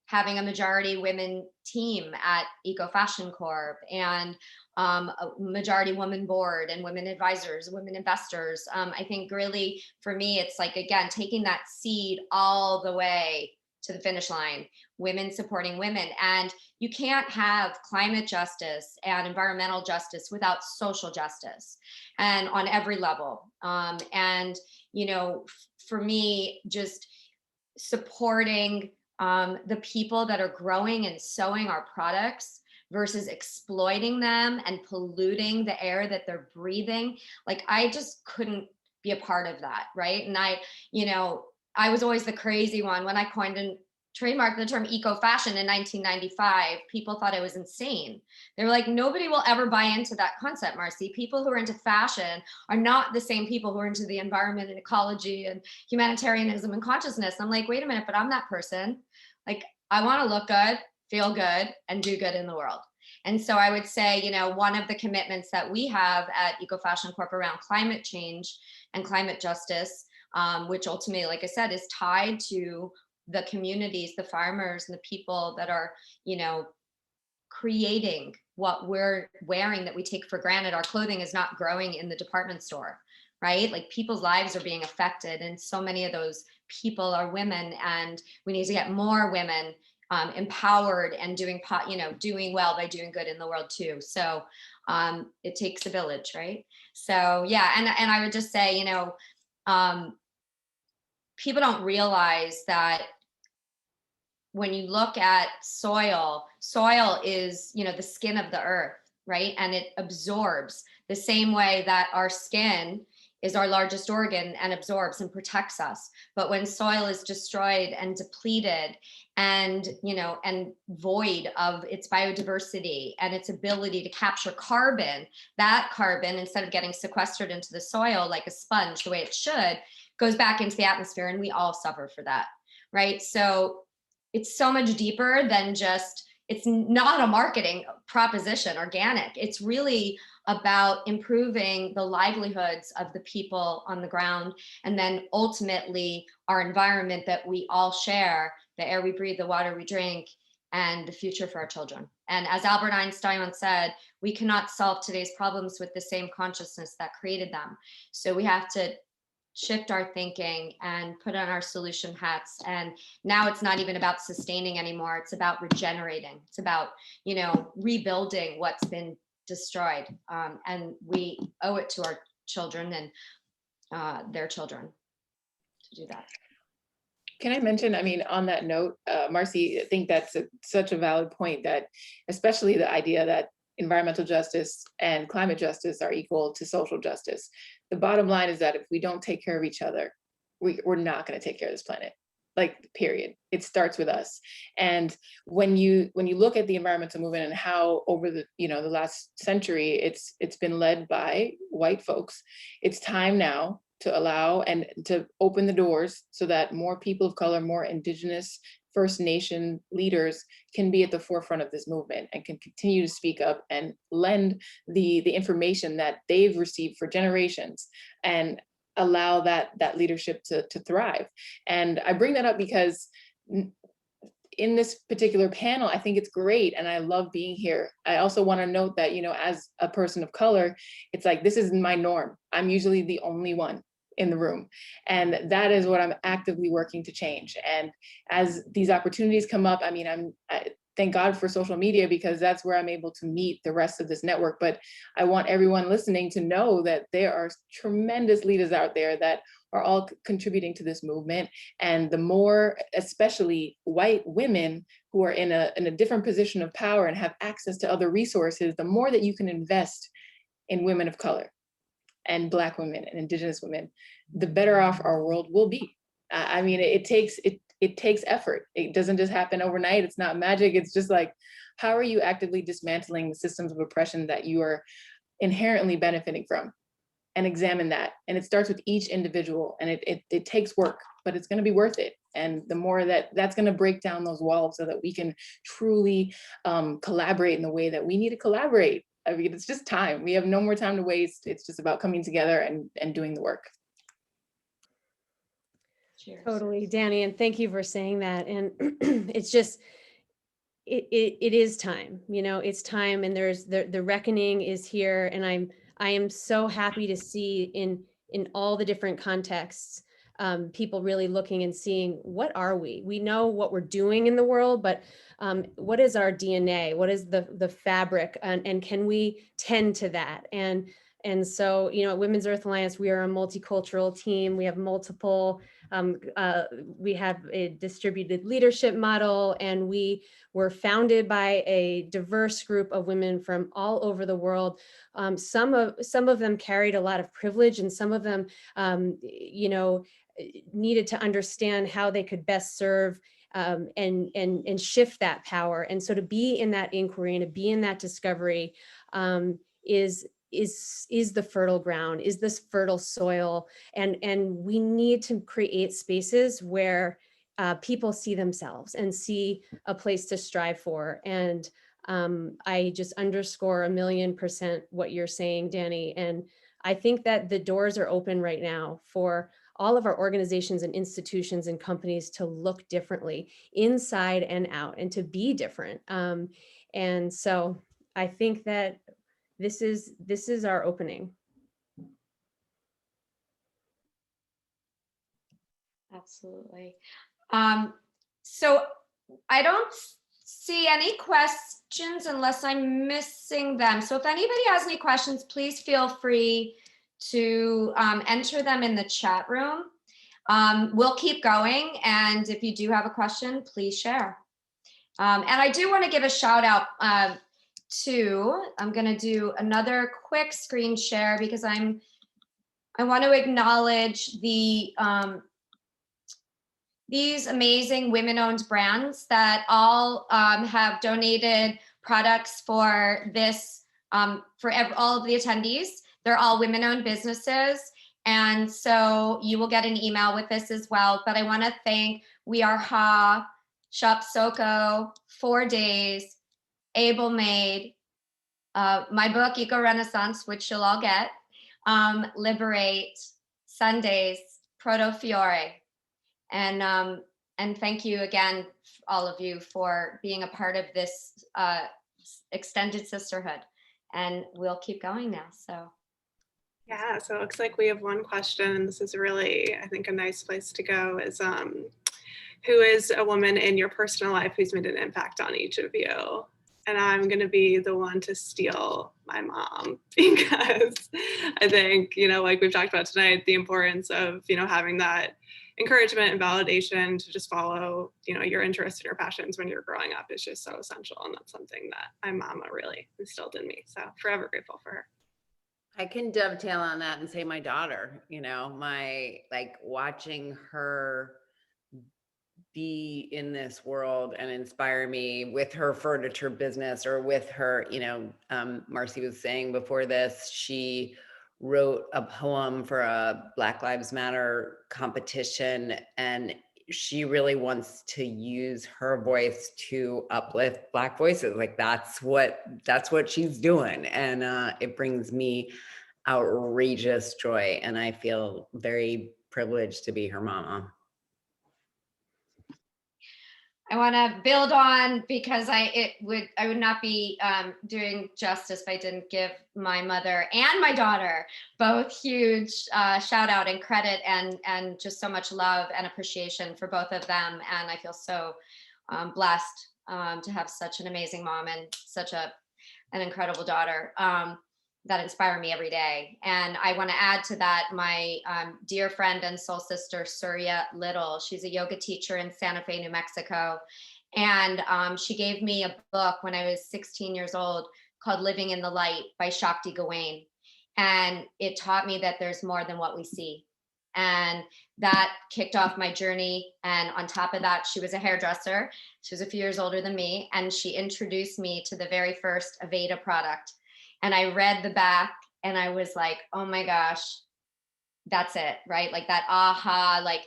having a majority women team at ECOfashion Corp and a majority woman board and women advisors, women investors. I think really for me, it's like, again, taking that seed all the way to the finish line, women supporting women. And you can't have climate justice and environmental justice without social justice, and on every level. And, for me, just supporting the people that are growing and sewing our products versus exploiting them and polluting the air that they're breathing. Like, I just couldn't be a part of that, right? And I was always the crazy one when I coined trademarked the term eco-fashion in 1995, people thought it was insane. They were like, nobody will ever buy into that concept, Marcy. People who are into fashion are not the same people who are into the environment and ecology and humanitarianism and consciousness. I'm like, wait a minute, but I'm that person. Like, I want to look good, feel good, and do good in the world. And so I would say, you know, one of the commitments that we have at EcoFashion Corp around climate change and climate justice, which ultimately, like I said, is tied to the communities, the farmers, and the people that are, you know, creating what we're wearing that we take for granted. Our clothing is not growing in the department store, right? Like, people's lives are being affected, and so many of those people are women, and we need to get more women empowered and doing well by doing good in the world too. So it takes a village, right? So yeah, and I would just say, you know, people don't realize that when you look at soil is, you know, the skin of the earth, right? And it absorbs the same way that our skin is our largest organ and absorbs and protects us. But when soil is destroyed and depleted and, you know, and void of its biodiversity and its ability to capture carbon, that carbon, instead of getting sequestered into the soil like a sponge, the way it should, goes back into the atmosphere, and we all suffer for that, right? So it's so much deeper than just, it's not a marketing proposition, organic. It's really about improving the livelihoods of the people on the ground, and then ultimately our environment that we all share, the air we breathe, the water we drink, and the future for our children. And as Albert Einstein once said, we cannot solve today's problems with the same consciousness that created them. So we have to shift our thinking and put on our solution hats. And now it's not even about sustaining anymore. It's about regenerating. It's about, you know, rebuilding what's been destroyed. And we owe it to our children and their children to do that. Can I mention, I mean, on that note, Marcy, I think that's such a valid point, that especially the idea that environmental justice and climate justice are equal to social justice. The bottom line is that if we don't take care of each other, we're not going to take care of this planet. Like, period. It starts with us. And when you look at the environmental movement and how over the last century it's been led by white folks, it's time now to allow and to open the doors so that more people of color, more Indigenous, First Nation leaders can be at the forefront of this movement and can continue to speak up and lend the information that they've received for generations and allow that leadership to thrive. And I bring that up because in this particular panel, I think it's great and I love being here. I also want to note that, you know, as a person of color, it's like, this isn't my norm. I'm usually the only one in the room. And that is what I'm actively working to change. And as these opportunities come up, I mean, I thank God for social media, because that's where I'm able to meet the rest of this network. But I want everyone listening to know that there are tremendous leaders out there that are all contributing to this movement. And the more, especially white women who are in a different position of power and have access to other resources, the more that you can invest in women of color and Black women and Indigenous women, the better off our world will be. I mean, it takes effort. It doesn't just happen overnight. It's not magic. It's just like, how are you actively dismantling the systems of oppression that you are inherently benefiting from? And examine that. And it starts with each individual, and it takes work, but it's going to be worth it. And the more that's going to break down those walls so that we can truly collaborate in the way that we need to collaborate. I mean, it's just time. We have no more time to waste. It's just about coming together and doing the work. Cheers. Totally, Danny, and thank you for saying that. And it's just, it is time, you know, it's time, and there's the reckoning is here. And I am so happy to see in all the different contexts, people really looking and seeing, what are we? We know what we're doing in the world, but what is our DNA? What is the fabric? And can we tend to that? And so, you know, at Women's Earth Alliance, we are a multicultural team. We have multiple, we have a distributed leadership model, and we were founded by a diverse group of women from all over the world. Some of them carried a lot of privilege, and some of them, you know, needed to understand how they could best serve and shift that power. And so to be in that inquiry and to be in that discovery is the fertile ground, is this fertile soil. And we need to create spaces where people see themselves and see a place to strive for. And I just underscore 1,000,000% what you're saying, Danny. And I think that the doors are open right now for all of our organizations and institutions and companies to look differently inside and out and to be different. And so I think that this is our opening. Absolutely. So I don't see any questions unless I'm missing them. So if anybody has any questions, please feel free to enter them in the chat room. We'll keep going. And if you do have a question, please share. And I do want to give a shout out to, I'm going to do another quick screen share because I want to acknowledge the these amazing women-owned brands that all have donated products for this, for all of the attendees. They're all women-owned businesses. And so you will get an email with this as well. But I want to thank We Are Ha, Shop Soko, 4 Days, Able Made, my book, Eco Renaissance, which you'll all get, Liberate, Sundays, Proto Fiore. And thank you again, all of you, for being a part of this extended sisterhood. And we'll keep going now, so. Yeah, so it looks like we have one question. This is really, I think, a nice place to go is, who is a woman in your personal life who's made an impact on each of you? And I'm going to be the one to steal my mom, because I think, like we've talked about tonight, the importance of, having that encouragement and validation to just follow, your interests and your passions when you're growing up is just so essential. And that's something that my mama really instilled in me. So forever grateful for her. I can dovetail on that and say my daughter, watching her be in this world and inspire me with her furniture business, or with her, Marcy was saying before this, she wrote a poem for a Black Lives Matter competition, and she really wants to use her voice to uplift Black voices. Like that's what she's doing. And it brings me outrageous joy. And I feel very privileged to be her mama. I want to build on, because I would not be doing justice if I didn't give my mother and my daughter both huge shout out and credit, and just so much love and appreciation for both of them. And I feel so blessed to have such an amazing mom and such an incredible daughter that inspire me every day. And I want to add to that my dear friend and soul sister, Surya Little. She's a yoga teacher in Santa Fe, New Mexico. And she gave me a book when I was 16 years old called Living in the Light by Shakti Gawain. And it taught me that there's more than what we see. And that kicked off my journey. And on top of that, she was a hairdresser. She was a few years older than me. And she introduced me to the very first Aveda product. And I read the back and I was like, oh my gosh, that's it, right? Like that aha, like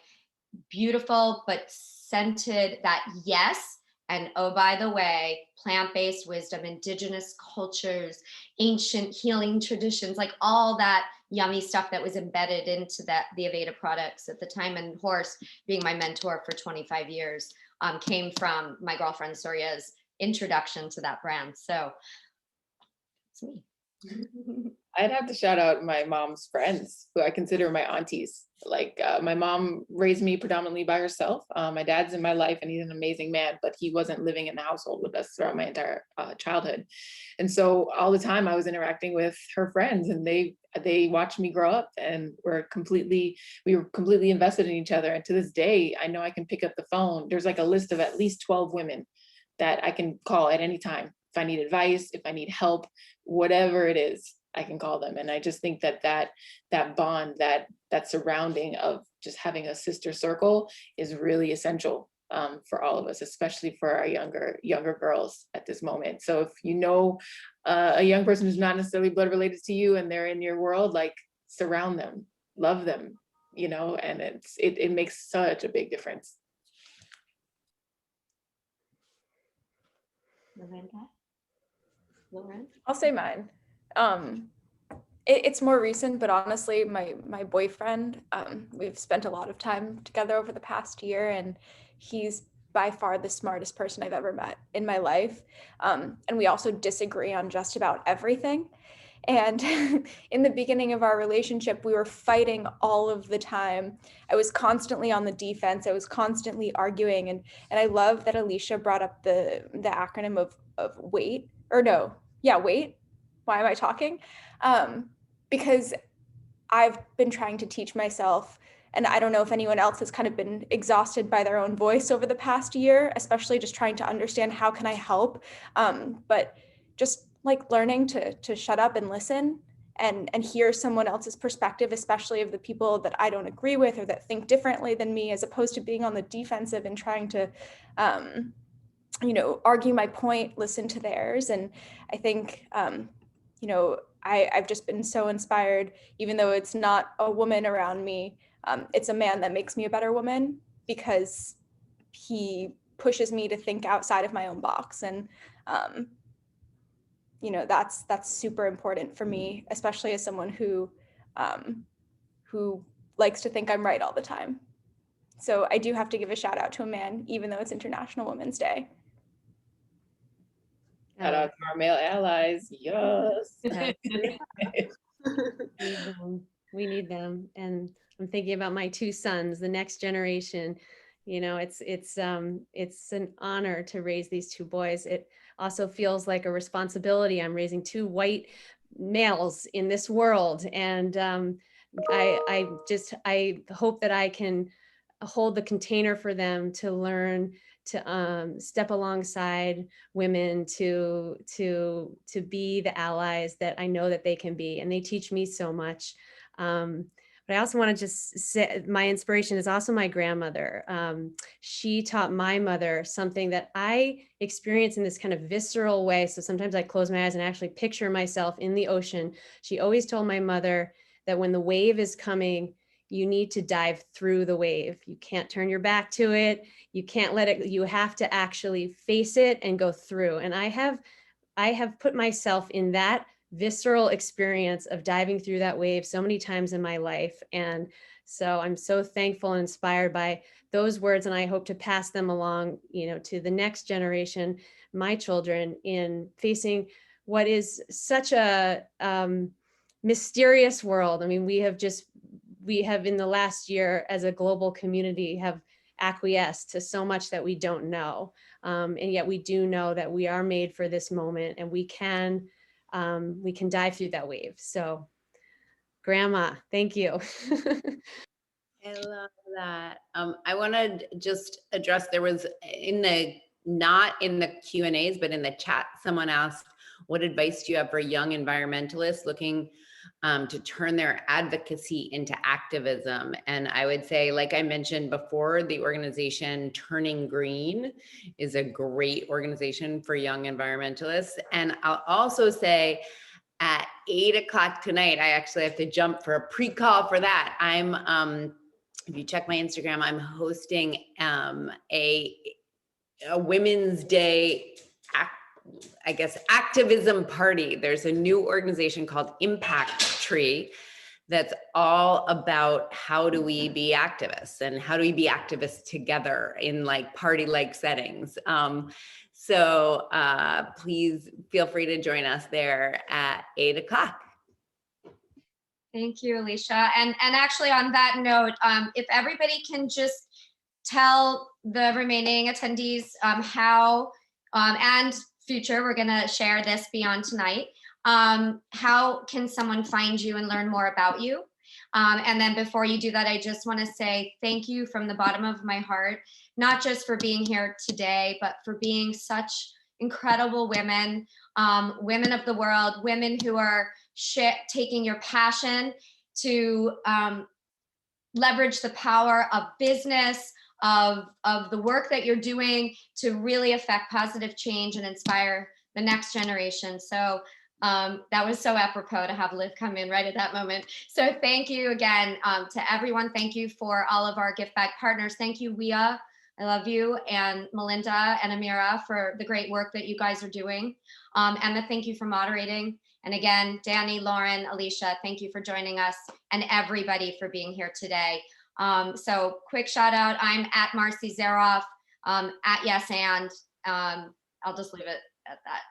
beautiful, but scented, that yes. And oh, by the way, plant-based wisdom, indigenous cultures, ancient healing traditions, like all that yummy stuff that was embedded into the Aveda products at the time. And Horst, being my mentor for 25 years, came from my girlfriend Surya's introduction to that brand. So it's me. I'd have to shout out my mom's friends, who I consider my aunties. Like my mom raised me predominantly by herself. My dad's in my life and he's an amazing man, but he wasn't living in the household with us throughout my entire childhood. And so all the time I was interacting with her friends, and they watched me grow up, and we were completely invested in each other. And to this day, I know I can pick up the phone. There's like a list of at least 12 women that I can call at any time. If I need advice, if I need help, whatever it is, I can call them. And I just think that bond, that surrounding of just having a sister circle is really essential for all of us, especially for our younger girls at this moment. So if you know a young person who's not necessarily blood related to you and they're in your world, like surround them, love them, and it makes such a big difference. Melinda? Lauren? I'll say mine. It's more recent, but honestly, my boyfriend, we've spent a lot of time together over the past year, and he's by far the smartest person I've ever met in my life. And we also disagree on just about everything. And in the beginning of our relationship, we were fighting all of the time. I was constantly on the defense. I was constantly arguing. And I love that Alicia brought up the acronym of WAIT, or no, yeah, WAIT. Why am I talking? Because I've been trying to teach myself, and I don't know if anyone else has kind of been exhausted by their own voice over the past year, especially just trying to understand how can I help, but just like learning to shut up and listen and hear someone else's perspective, especially of the people that I don't agree with or that think differently than me, as opposed to being on the defensive and trying to, argue my point, listen to theirs. And I think, I've just been so inspired, even though it's not a woman around me. It's a man that makes me a better woman because he pushes me to think outside of my own box. And, that's super important for me, especially as someone who likes to think I'm right all the time. So I do have to give a shout out to a man, even though it's International Women's Day. Shout out to our male allies. Yes. We need them. And I'm thinking about my two sons, the next generation. It's an honor to raise these two boys. It also feels like a responsibility. I'm raising two white males in this world. And I hope that I can hold the container for them to learn to step alongside women, to be the allies that I know that they can be. And they teach me so much. But I also want to just say my inspiration is also my grandmother. She taught my mother something that I experience in this kind of visceral way. So sometimes I close my eyes and actually picture myself in the ocean. She always told my mother that when the wave is coming, you need to dive through the wave. You can't turn your back to it. You can't let it, you have to actually face it and go through. And I have put myself in that visceral experience of diving through that wave so many times in my life. And so I'm so thankful and inspired by those words. And I hope to pass them along, to the next generation, my children, in facing what is such a mysterious world. I mean, we have in the last year as a global community have acquiesced to so much that we don't know. And yet we do know that we are made for this moment, and we can dive through that wave. So Grandma, thank you. I love that. I want to just address, there was not in the Q&As, but in the chat, someone asked, what advice do you have for young environmentalists looking to turn their advocacy into activism? And I would say, like I mentioned before, the organization Turning Green is a great organization for young environmentalists. And I'll also say at 8 o'clock tonight, I actually have to jump for a pre-call for that. I'm, if you check my Instagram, I'm hosting a Women's Day activism party. There's a new organization called Impact Tree that's all about how do we be activists and how do we be activists together in like party-like settings. So please feel free to join us there at 8 o'clock. Thank you, Alicia. And actually on that note, if everybody can just tell the remaining attendees how, and future, we're gonna share this beyond tonight, how can someone find you and learn more about you? And then before you do that, I just wanna say thank you from the bottom of my heart, not just for being here today, but for being such incredible women, women of the world, women who are taking your passion to leverage the power of business, of the work that you're doing to really affect positive change and inspire the next generation. So that was so apropos to have Liv come in right at that moment. So thank you again to everyone. Thank you for all of our gift bag partners. Thank you, Wia. I love you, and Melinda and Amira for the great work that you guys are doing. Emma, thank you for moderating. And again, Danny, Lauren, Alicia, thank you for joining us, and everybody for being here today. So quick shout out, I'm at Marcy Zaroff, at Yes And, I'll just leave it at that,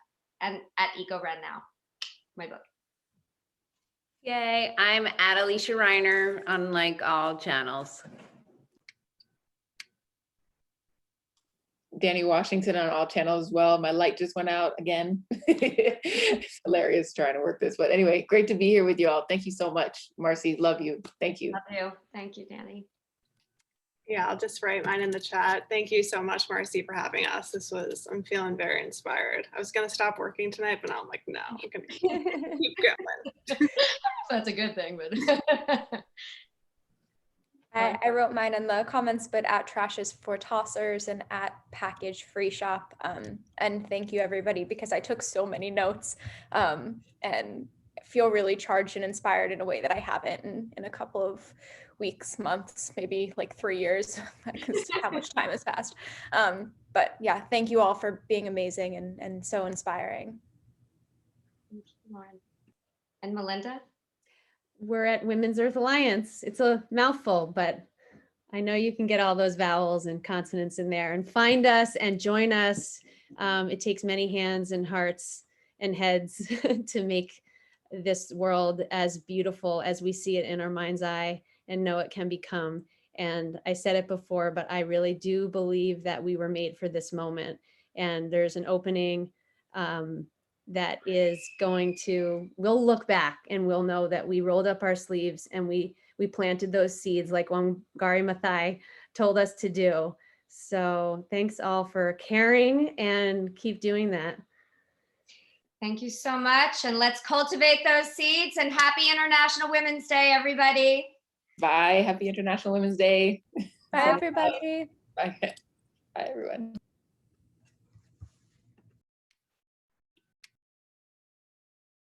and at EcoRen now, my book. Yay, I'm at Alicia Reiner on like all channels. Danny Washington on all channels as well. My light just went out again. It's hilarious trying to work this, but anyway, great to be here with you all. Thank you so much, Marcy. Love you. Thank you. Love you. Thank you, Danny. Yeah, I'll just write mine in the chat. Thank you so much, Marcy, for having us. I'm feeling very inspired. I was gonna stop working tonight, but now I'm like, no, I'm gonna keep going. That's a good thing, but. I wrote mine in the comments, but at Trashes for Tossers and at Package Free Shop. And thank you everybody, because I took so many notes and feel really charged and inspired in a way that I haven't in a couple of weeks, months, maybe like 3 years, because how much time has passed. But yeah, thank you all for being amazing and so inspiring. Thank you, Lauren. And Melinda? We're at Women's Earth Alliance. It's a mouthful, but I know you can get all those vowels and consonants in there, and find us and join us. It takes many hands and hearts and heads to make this world as beautiful as we see it in our mind's eye and know it can become. And I said it before, but I really do believe that we were made for this moment. And there's an opening that is going to, we'll look back and we'll know that we rolled up our sleeves and we planted those seeds like Wangari Mathai told us to do. So thanks all for caring, and keep doing that. Thank you so much. And let's cultivate those seeds, and happy International Women's Day, everybody. Bye. Happy International Women's Day. Bye, everybody. Bye. Bye, everyone.